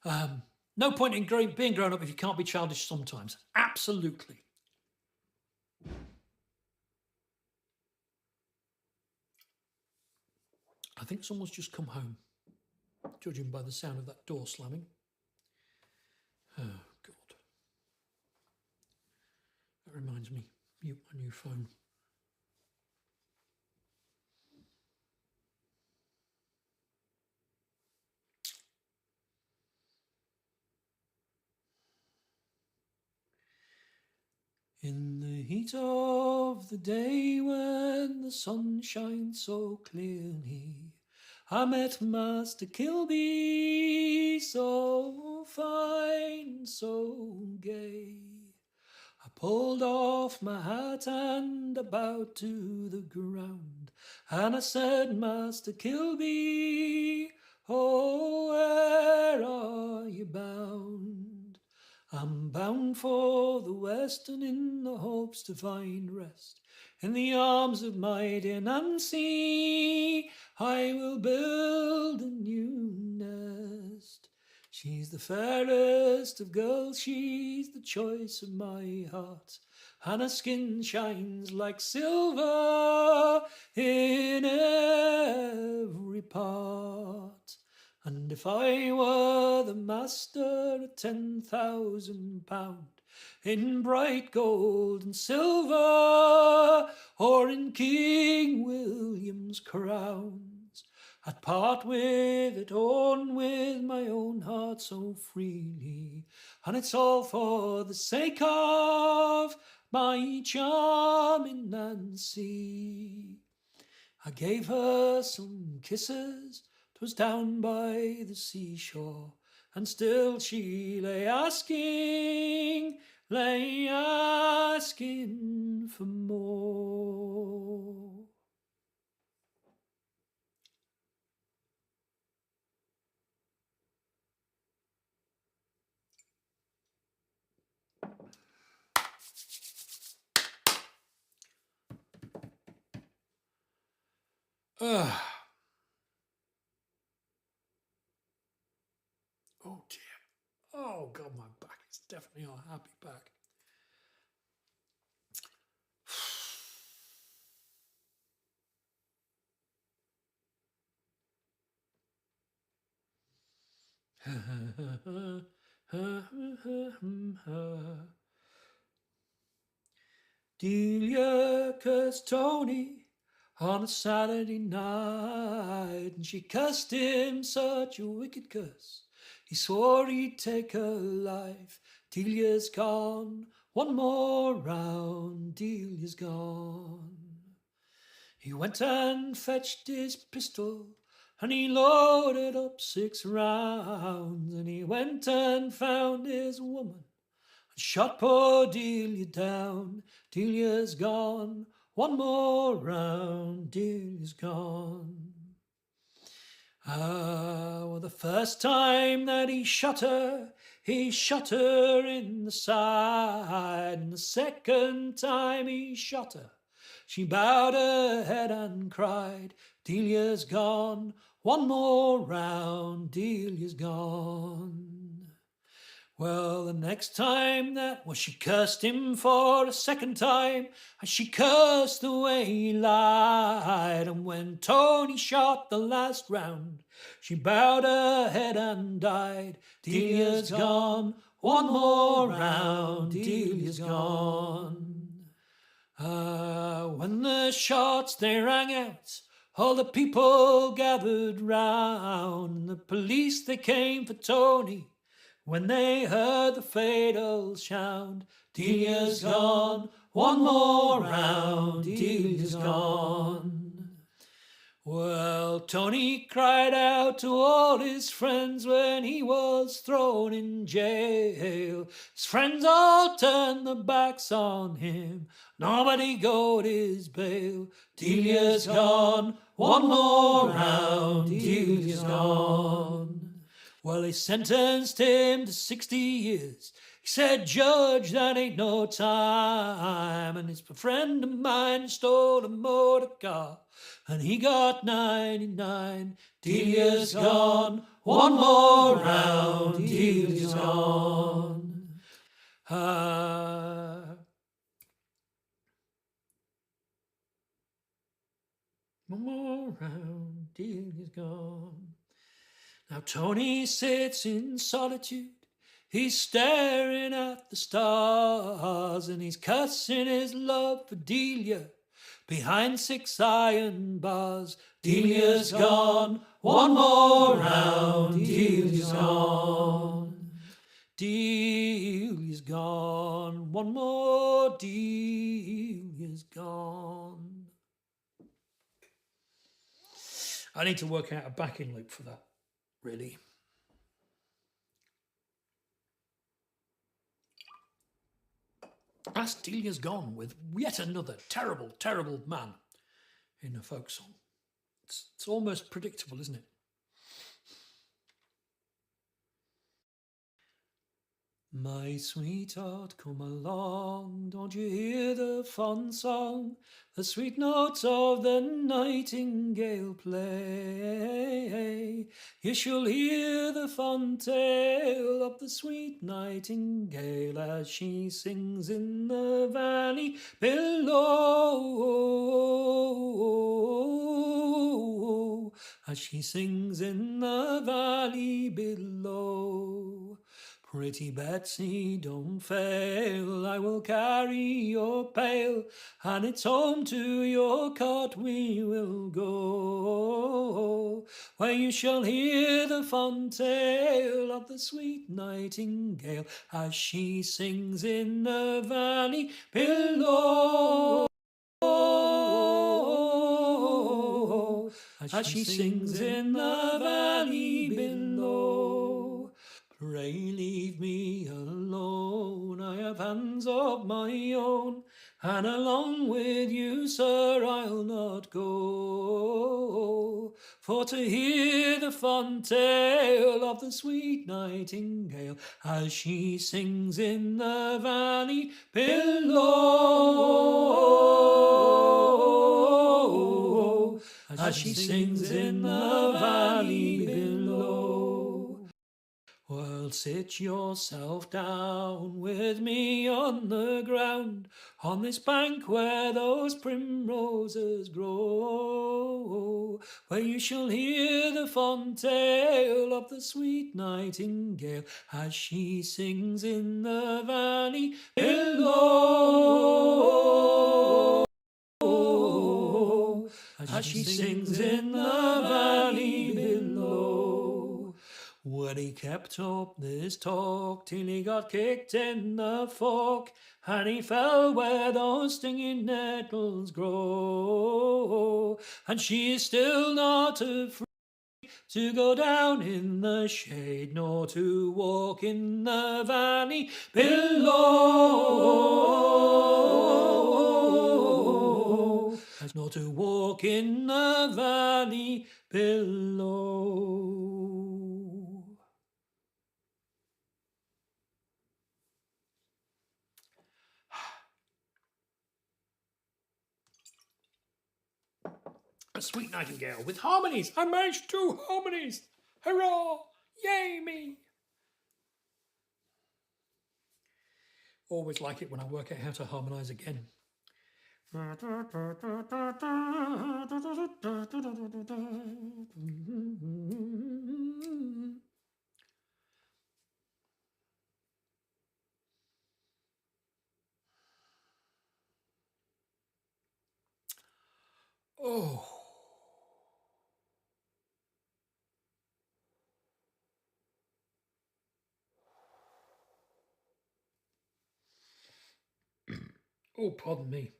A: No point in being grown up if you can't be childish sometimes. Absolutely. I think someone's just come home, judging by the sound of that door slamming. Oh, God. That reminds me, mute my new phone. In the heat of the day when the sun shines so clearly, I met Master Kilby, so fine, so gay. I pulled off my hat and I bowed to the ground, and I said, Master Kilby, oh, where are you bound? I'm bound for the west, and in the hopes to find rest in the arms of my dear Nancy, I will build a new nest. She's the fairest of girls, she's the choice of my heart, and her skin shines like silver in every part. And if I were the master of £10,000 in bright gold and silver, or in King William's crowns, I'd part with it on with my own heart so freely, and it's all for the sake of my charming Nancy. I gave her some kisses, 'twas down by the seashore, and still she lay asking for more. Oh dear. Oh God, my back is definitely not a happy back. Delia cursed Tony on a Saturday night, and she cursed him such a wicked curse, he swore he'd take her life. Delia's gone, one more round, Delia's gone. He went and fetched his pistol, and he loaded up 6 rounds, and he went and found his woman and shot poor Delia down. Delia's gone, one more round, Delia's gone. Well, the first time that he shot her in the side, and the second time he shot her, she bowed her head and cried, Delia's gone, one more round, Delia's gone. Well, the next time she cursed him for a second time, and she cursed the way he lied. And when Tony shot the last round, she bowed her head and died. Delia's gone, one more round, Delia's gone. When the shots they rang out, all the people gathered round, and the police they came for Tony when they heard the fatal sound. Delia's gone, one more round, Delia's gone. Well, Tony cried out to all his friends when he was thrown in jail. His friends all turned their backs on him. Nobody got his bail. Delia's gone, one more round. Delia's gone. Well, they sentenced him to 60 years. He said, "Judge, that ain't no time." And his friend of mine stole a motor car, and he got 99. Delia's gone, one more round. Delia's gone. One more round. Delia's gone. Now Tony sits in solitude. He's staring at the stars, and he's cussing his love for Delia behind 6 iron bars. Delia's gone, one more round. Delia's gone. Delia's gone, one more. Delia's gone. I need to work out a backing loop for that, really. As Delia's gone with yet another terrible, terrible man in a folk song. It's almost predictable, isn't it? My sweetheart, come along, don't you hear the fond song, the sweet notes of the nightingale play? You shall hear the fond tale of the sweet nightingale as she sings in the valley below, as she sings in the valley below. Pretty Betsy, don't fail, I will carry your pail, and it's home to your cot we will go, where you shall hear the fond tale of the sweet nightingale, as she sings in the valley below. As she sings in the valley below. Pray leave me alone, I have hands of my own, and along with you, sir, I'll not go, for to hear the fond tale of the sweet nightingale, as she sings in the valley below, as she sings in the valley below. Well, sit yourself down with me on the ground, on this bank where those primroses grow, where you shall hear the fond tale of the sweet nightingale, as she sings in the valley below, as she sings in the valley below. Well, he kept up this talk till he got kicked in the fork, and he fell where those stinging nettles grow, and she is still not afraid to go down in the shade, nor to walk in the valley below, nor to walk in the valley below. A Sweet Nightingale with harmonies. I managed 2 harmonies. Hurrah! Yay me! Always like it when I work out how to harmonise again. Oh. Oh, pardon me.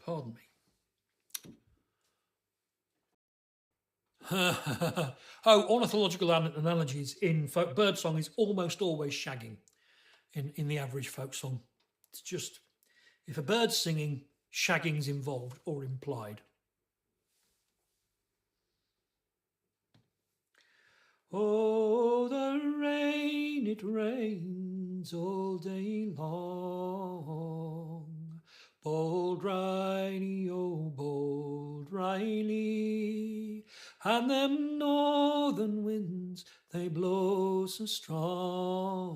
A: Pardon me. Oh, ornithological analogies in folk birdsong is almost always shagging in the average folk song. It's just, if a bird's singing, shagging's involved or implied. Oh, the rain, it rains all day long. Bold Riley, oh, bold Riley. And them northern winds, they blow so strong.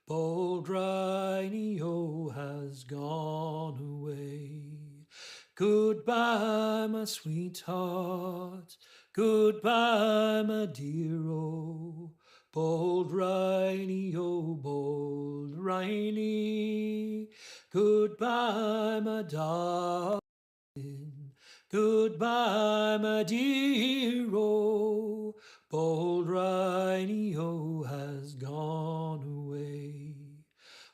A: Bold Riley, oh, has gone away. Goodbye, my sweetheart. Goodbye, my dear, oh, bold Riley, oh, bold Riley. Goodbye, my darling. Goodbye, my dear, oh, bold Riley, oh, has gone away.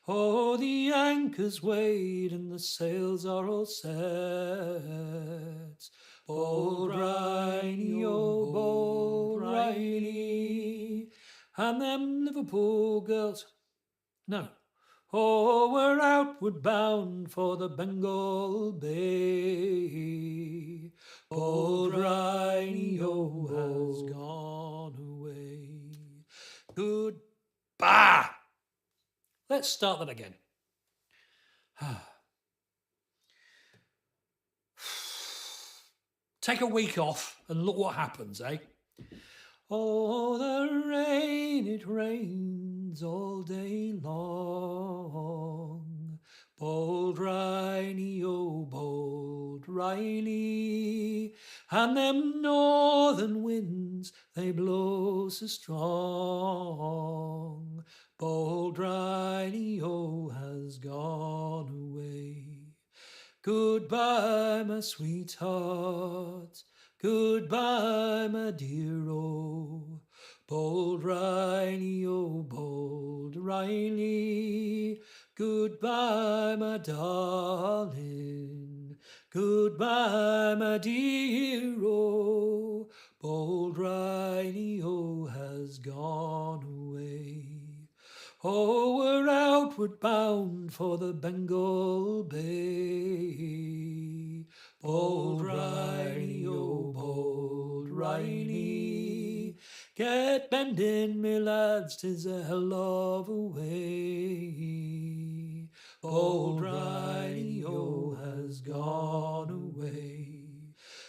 A: Oh, the anchors weighed and the sails are all set. Bold Riley, oh, bold Riley. And them Liverpool girls, no, oh, we're outward bound for the Bengal Bay. Bold Riley, oh, has gone away. Goodbye. Let's start that again. Take a week off and look what happens, eh? Oh, the rain, it rains all day long. Bold Riley, oh, bold Riley. And them northern winds, they blow so strong. Bold Riley, oh, has gone away. Goodbye, my sweetheart. Goodbye, my dear, oh, bold Riley, oh, bold Riley. Goodbye, my darling. Goodbye, my dear, oh, bold Riley, oh, has gone away. Oh, we're outward bound for the Bengal Bay. Bold Riley, oh, bold Riley. Get bending, me lads, 'tis a hell of a way. Bold Riley, oh, has gone away.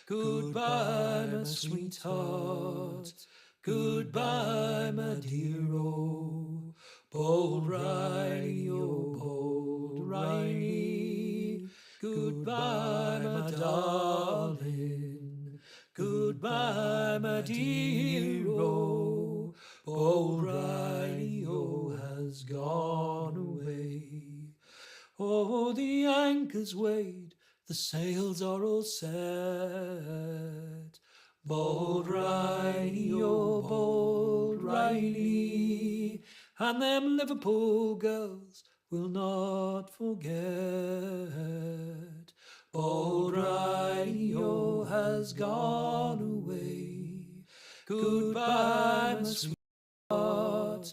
A: Goodbye, my sweetheart. Goodbye, my dear, oh, bold Riley, oh, bold Riley. Goodbye, my darling. Goodbye, my dear, oh, bold Riley, oh, has gone away. Oh, the anchors weighed, the sails are all set. Bold Riley, oh, bold Riley. And them Liverpool girls will not forget. Bold Riley, oh, has gone away. Goodbye, my sweetheart.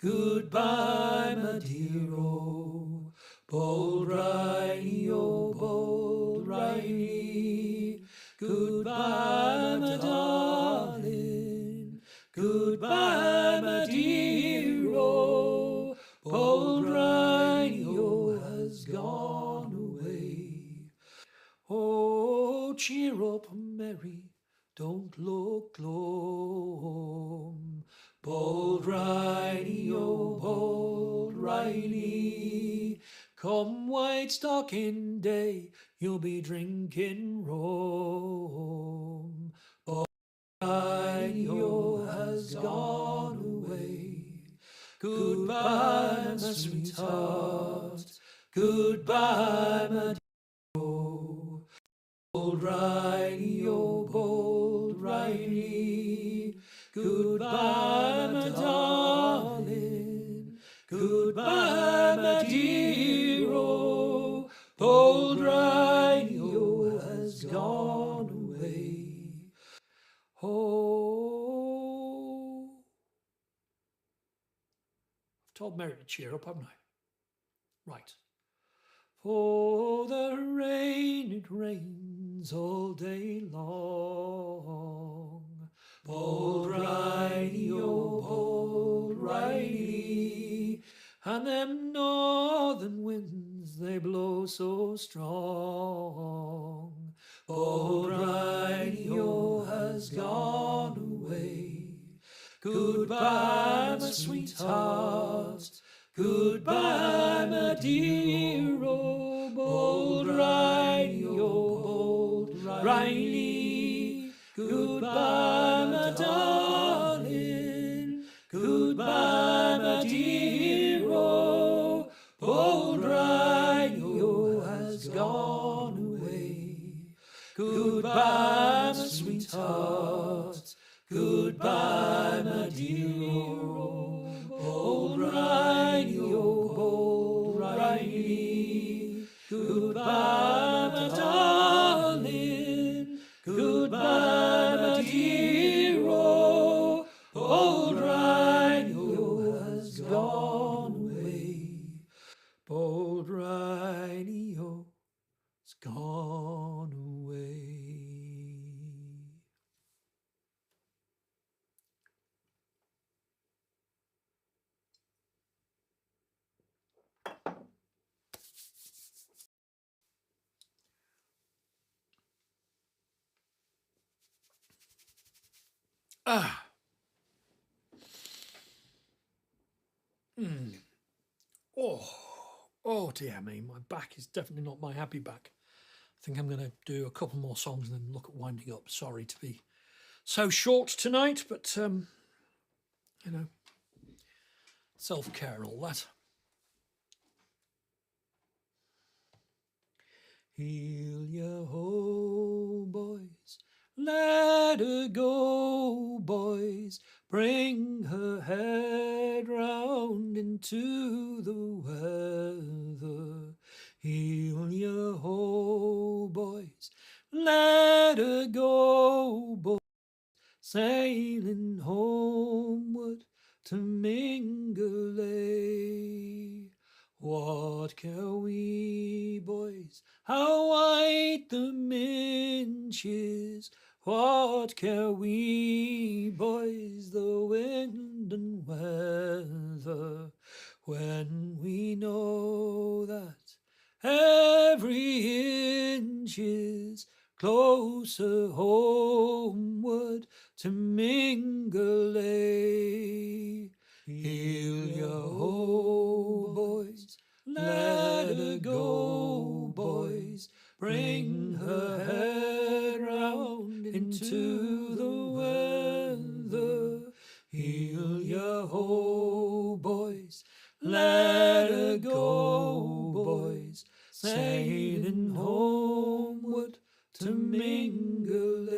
A: Goodbye, my dear, oh, bold Riley, oh, bold Riley. Goodbye, my darling. Goodbye, my dear, oh, bold Riley, oh, has gone away. Oh, cheer up, Mary, don't look glum. Bold Riley, oh, bold Riley. Come white stocking day, you'll be drinking rum. Bold Riley, oh, has gone away. Goodbye, my sweetheart. Goodbye, my dear, oh, bold Riley, oh, bold Riley. Goodbye, my darling. Goodbye, my dear, oh, bold Riley, oh, has gone away. told Mary to cheer up, haven't I? Right. For the rain, it rains all day long. Bold ridey, oh, bold ridey, and them northern winds, they blow so strong. Bold ridey, oh, has gone away. Goodbye, my sweetheart. Goodbye, my dear, oh, bold ridey, oh, bold ridey. Goodbye, my darling. Goodbye, my dear, oh, bold ridey, oh, has gone away. Goodbye, my sweetheart. Goodbye, my dear, oh, bold ridey, oh, bold ridey. Goodbye, my darling. Goodbye, my dear, oh, bold ridey, oh, has gone away. Bold ridey, oh, has gone away. Oh dear me, my back is definitely not my happy back. I think I'm going to do a couple more songs and then look at winding up. Sorry to be so short tonight, but you know, self-care and all that. Heel ya ho, boys, let her go, boys, bring her head round into the weather. Heel ya ho, boys, let her go, boys, sailing homeward to Mingalay. What care we, boys, how white the minch is? What care we, boys, the wind and weather, when we know that every inch is closer homeward to Mingalay. Heel ya ho, boys, let her go, boys, bring her head round into the weather. Heel ya ho, boys, let her go, boys, sailing homeward to Mingalay.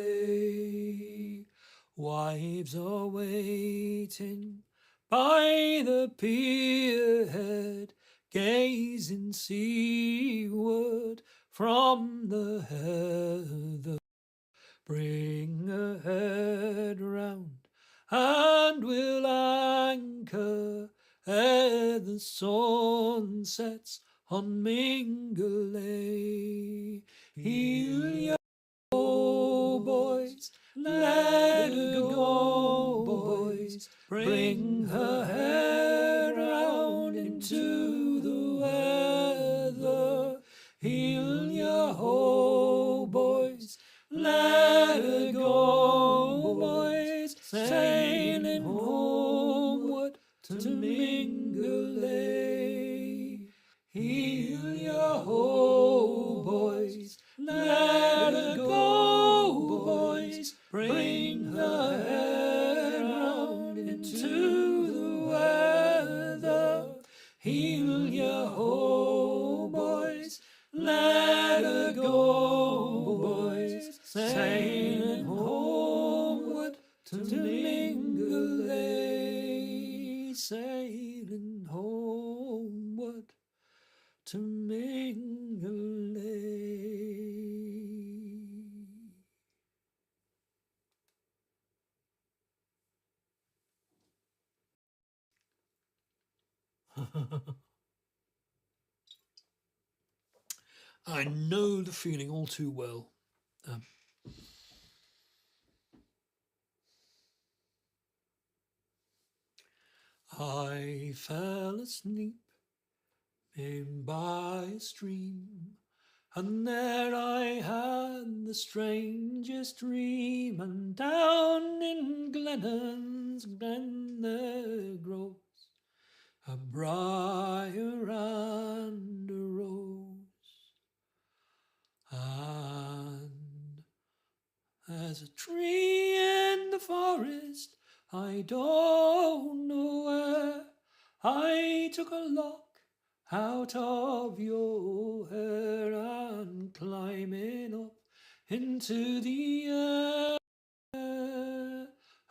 A: Wives are waiting by the pier head, gazing seaward from the heather. Bring her head round, and we'll anchor ere the sun sets on Mingalay. Heel ya ho, boys, let her go, boys, bring her head round into the weather. Heel ya ho, boys, let her go, boys, sailing homeward to Mingalay. Heel ya ho, boys, let her go, boys, bring her head round into the weather. Heel ya ho, boys, let her go, boys, sailing homeward to Mingalay, sailing homeward to Mingalay. I know the feeling all too well. I fell asleep by a stream, and there I had the strangest dream, and down in Glennon's glen there grows a briar and a rose, and there's a tree in the forest, I don't know where. I took a lock out of your hair, and climbing up into the air,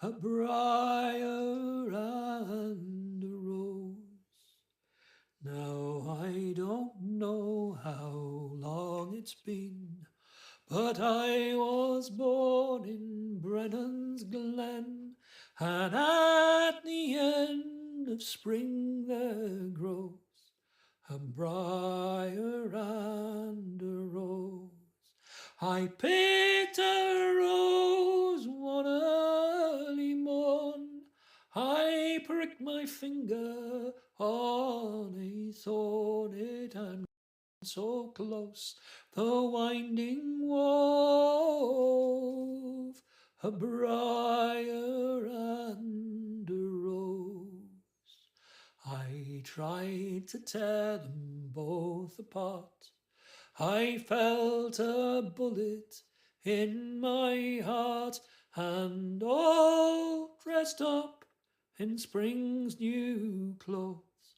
A: a briar and a rose. Now I don't know how long it's been, but I was born in Brennan's Glen, and at the end of spring there grows a briar and a rose. I picked a rose one early morn, I pricked my finger on a thorn, it and so close the winding wove, a briar and a rose. I tried to tear them both apart, I felt a bullet in my heart, and all dressed up in spring's new clothes,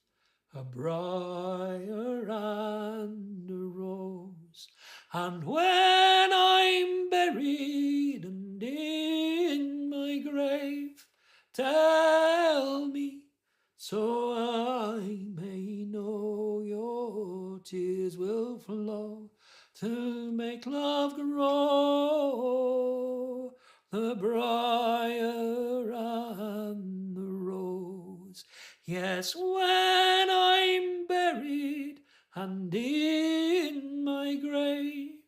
A: a briar and a rose. And when I'm buried and in my grave, tell me, so I may know your tears will flow to make love grow, the briar and the rose. Yes, when I'm buried and in my grave,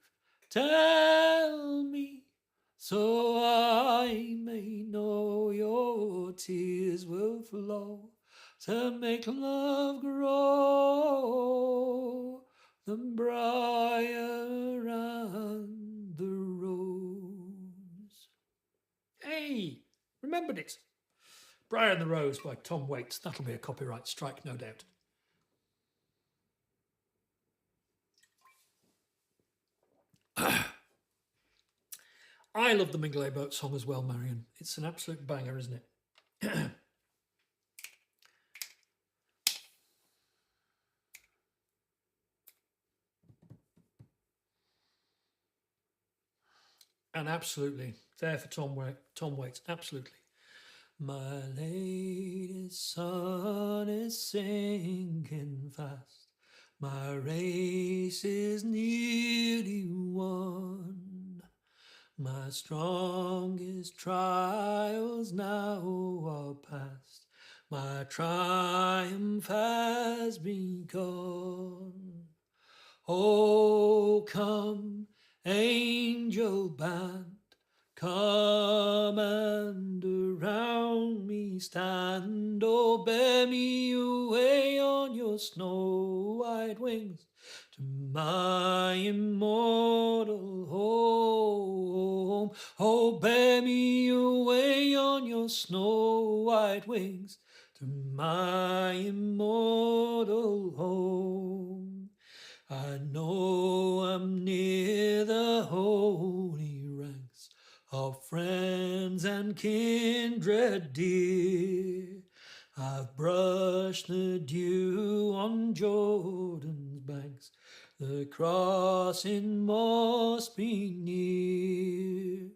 A: tell me, so I may know your tears will flow to make love grow, the briar and the rose. Hey, remembered it. Briar and the Rose by Tom Waits. That'll be a copyright strike, no doubt. I love the Mingley Boat song as well, Marion. It's an absolute banger, isn't it? And absolutely, there for Tom Waits, absolutely. My latest sun is sinking fast, my race is nearly won, my strongest trials now are past, my triumph has begun. Oh, come, angel band, come and around me stand, oh, bear me away on your snow-white wings to my immortal home. Oh, bear me away on your snow-white wings to my immortal home. I know I'm near the holy ranks of friends and kindred dear. I've brushed the dew on Jordan's banks, the crossing must be near.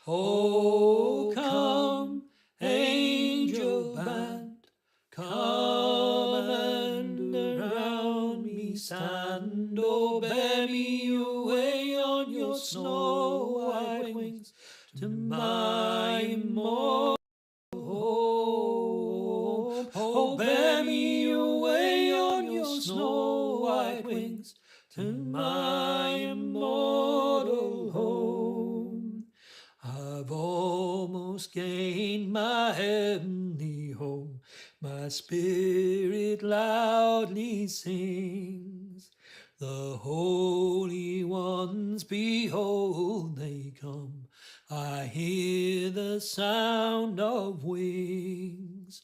A: Oh, come, angel band, come and around me stand, oh, bear me away on your snow-white wings to my immortal home. Oh, bear me away to my immortal home. I've almost gained my heavenly home. My spirit loudly sings. The holy ones, behold, they come. I hear the sound of wings.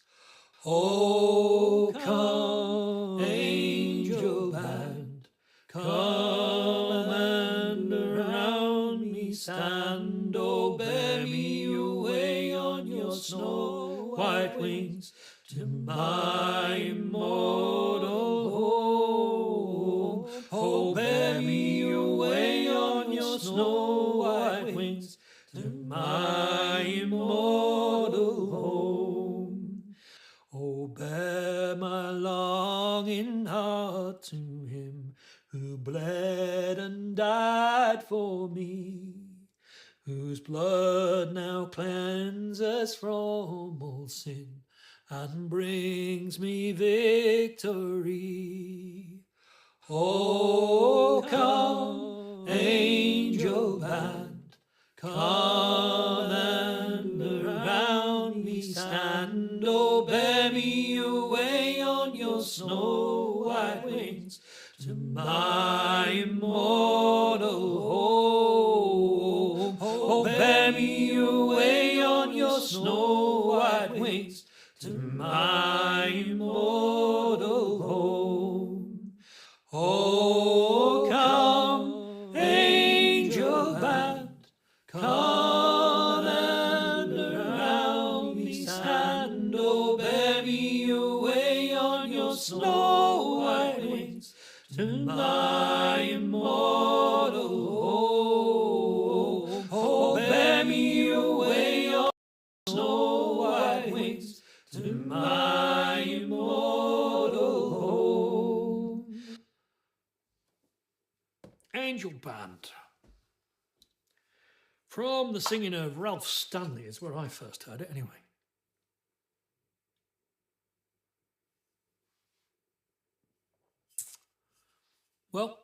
A: Oh, come, angel band, come and around me stand. Oh, bear me away on your snow white wings to my immortal home. Oh, bear me away on your snow white wings to my immortal home. Oh, bear my longing heart to him who bled and died for me, whose blood now cleanses from all sin and brings me victory. Oh, come, angel band, come and around me stand. Oh, bear me away on your snow white wings to my immortal home. Oh, bear me away on your snow white wings to my immortal home. Oh, come, angel band, come and around me stand. Oh, bear me away on your snow white wings to my immortal home. Oh, bear me away on snow white wings to my immortal home. Angel Band. From the singing of Ralph Stanley is where I first heard it anyway. Well,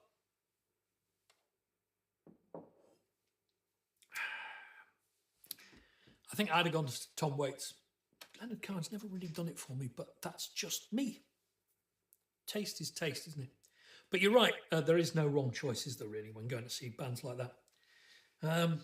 A: I think I'd have gone to Tom Waits. Leonard Cohen's never really done it for me, but that's just me. Taste is taste, isn't it? But you're right, there is no wrong choice, is there, really, when going to see bands like that? I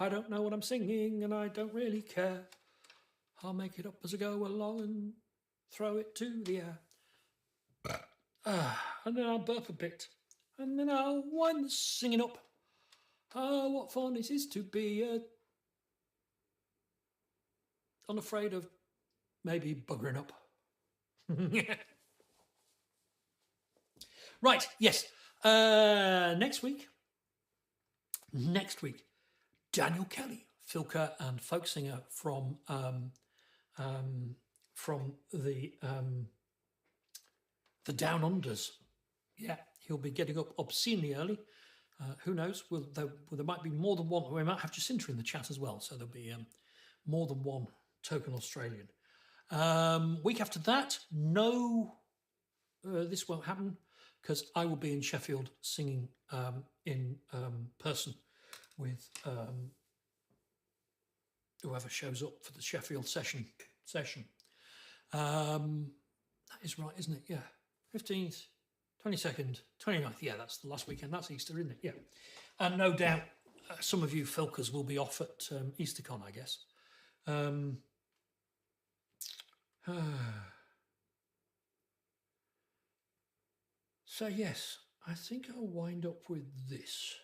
A: don't know what I'm singing and I don't really care. I'll make it up as I go along and throw it to the air. And then I'll burp a bit. And then I'll wind the singing up. Oh, what fun it is to be unafraid of maybe buggering up. Right, yes. Next week, Daniel Kelly, filker and folk singer from the Down Unders. Yeah, he'll be getting up obscenely early. Who knows? There might be more than one. We might have Jacinta in the chat as well, so there'll be more than one token Australian. Week after that, no, this won't happen because I will be in Sheffield singing in person with whoever shows up for the Sheffield session. That is right, isn't it? Yeah, 15th, 22nd, 29th. Yeah, that's the last weekend. That's Easter, isn't it? Yeah. And no doubt some of you filkers will be off at EasterCon, I guess. So, yes, I think I'll wind up with this.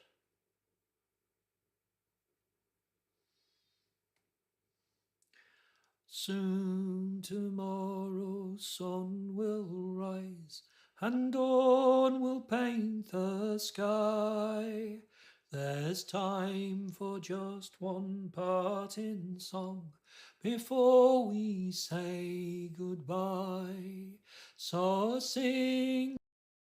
A: Soon tomorrow's sun will rise and dawn will paint the sky. There's time for just one parting song before we say goodbye. So sing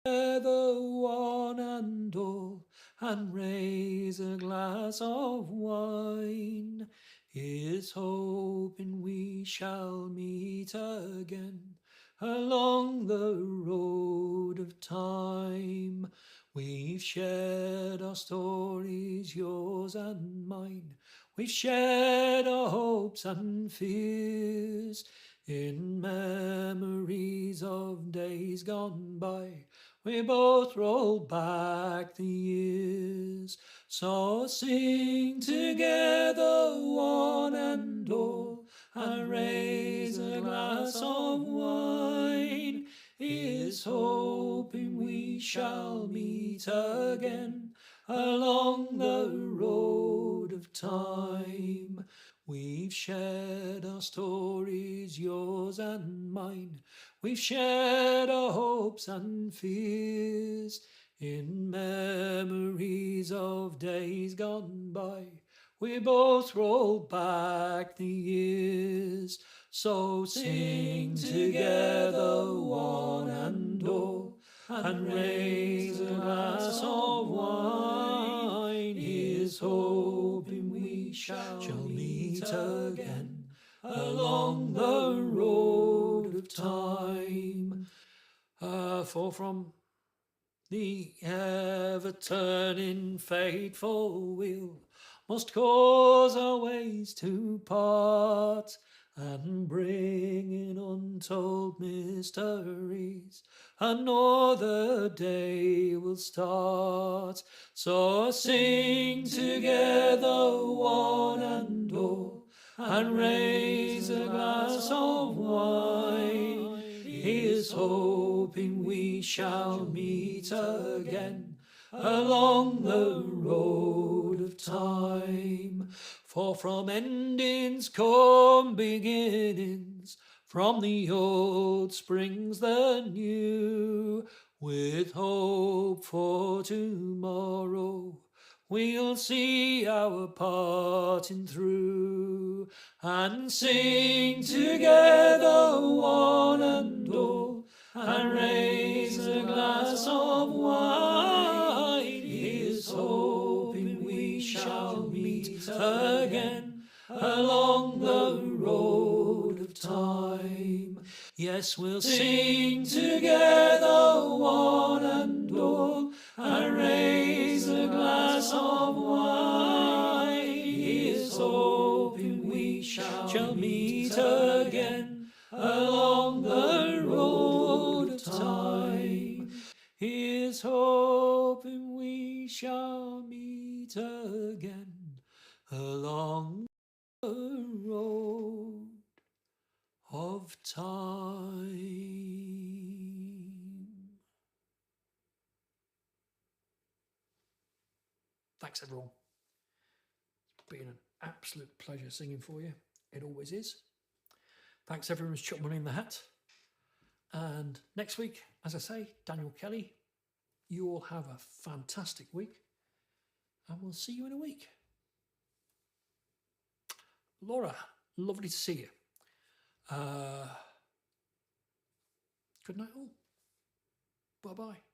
A: together one and all, and raise a glass of wine. Here's hoping we shall meet again along the road of time. We've shared our stories, yours and mine. We've shared our hopes and fears in memories of days gone by. We both roll back the years. So sing together one and all, and raise a glass of wine. Here's hoping we shall meet again along the road of time. We've shared our stories, yours and mine. We've shared our hopes and fears in memories of days gone by. We both roll back the years. So sing together one and all, and raise a glass of wine. Here's hoping we shall meet again along the road of time. For from the ever-turning fateful wheel must cause our ways to part, and bring in untold mysteries another day will start. So sing together one and all, and raise a glass of wine. Here's hoping we shall meet again along the road of time. For from endings come beginnings, from the old springs the new. With hope for tomorrow, we'll see our parting through, and sing together one and all, and raise a glass of wine. Here's hoping we shall meet again along the road of time. Yes, we'll sing together one and all, and raise a glass of wine. Here's hoping we shall meet again along the road of time. Here's hoping we shall meet again along the road of time. Thanks, everyone. It's been an absolute pleasure singing for you. It always is. Thanks, everyone who's chucked money in the hat. And next week, as I say, Daniel Kelly, you all have a fantastic week, and we'll see you in a week. Laura, lovely to see you. Good night all. Bye-bye.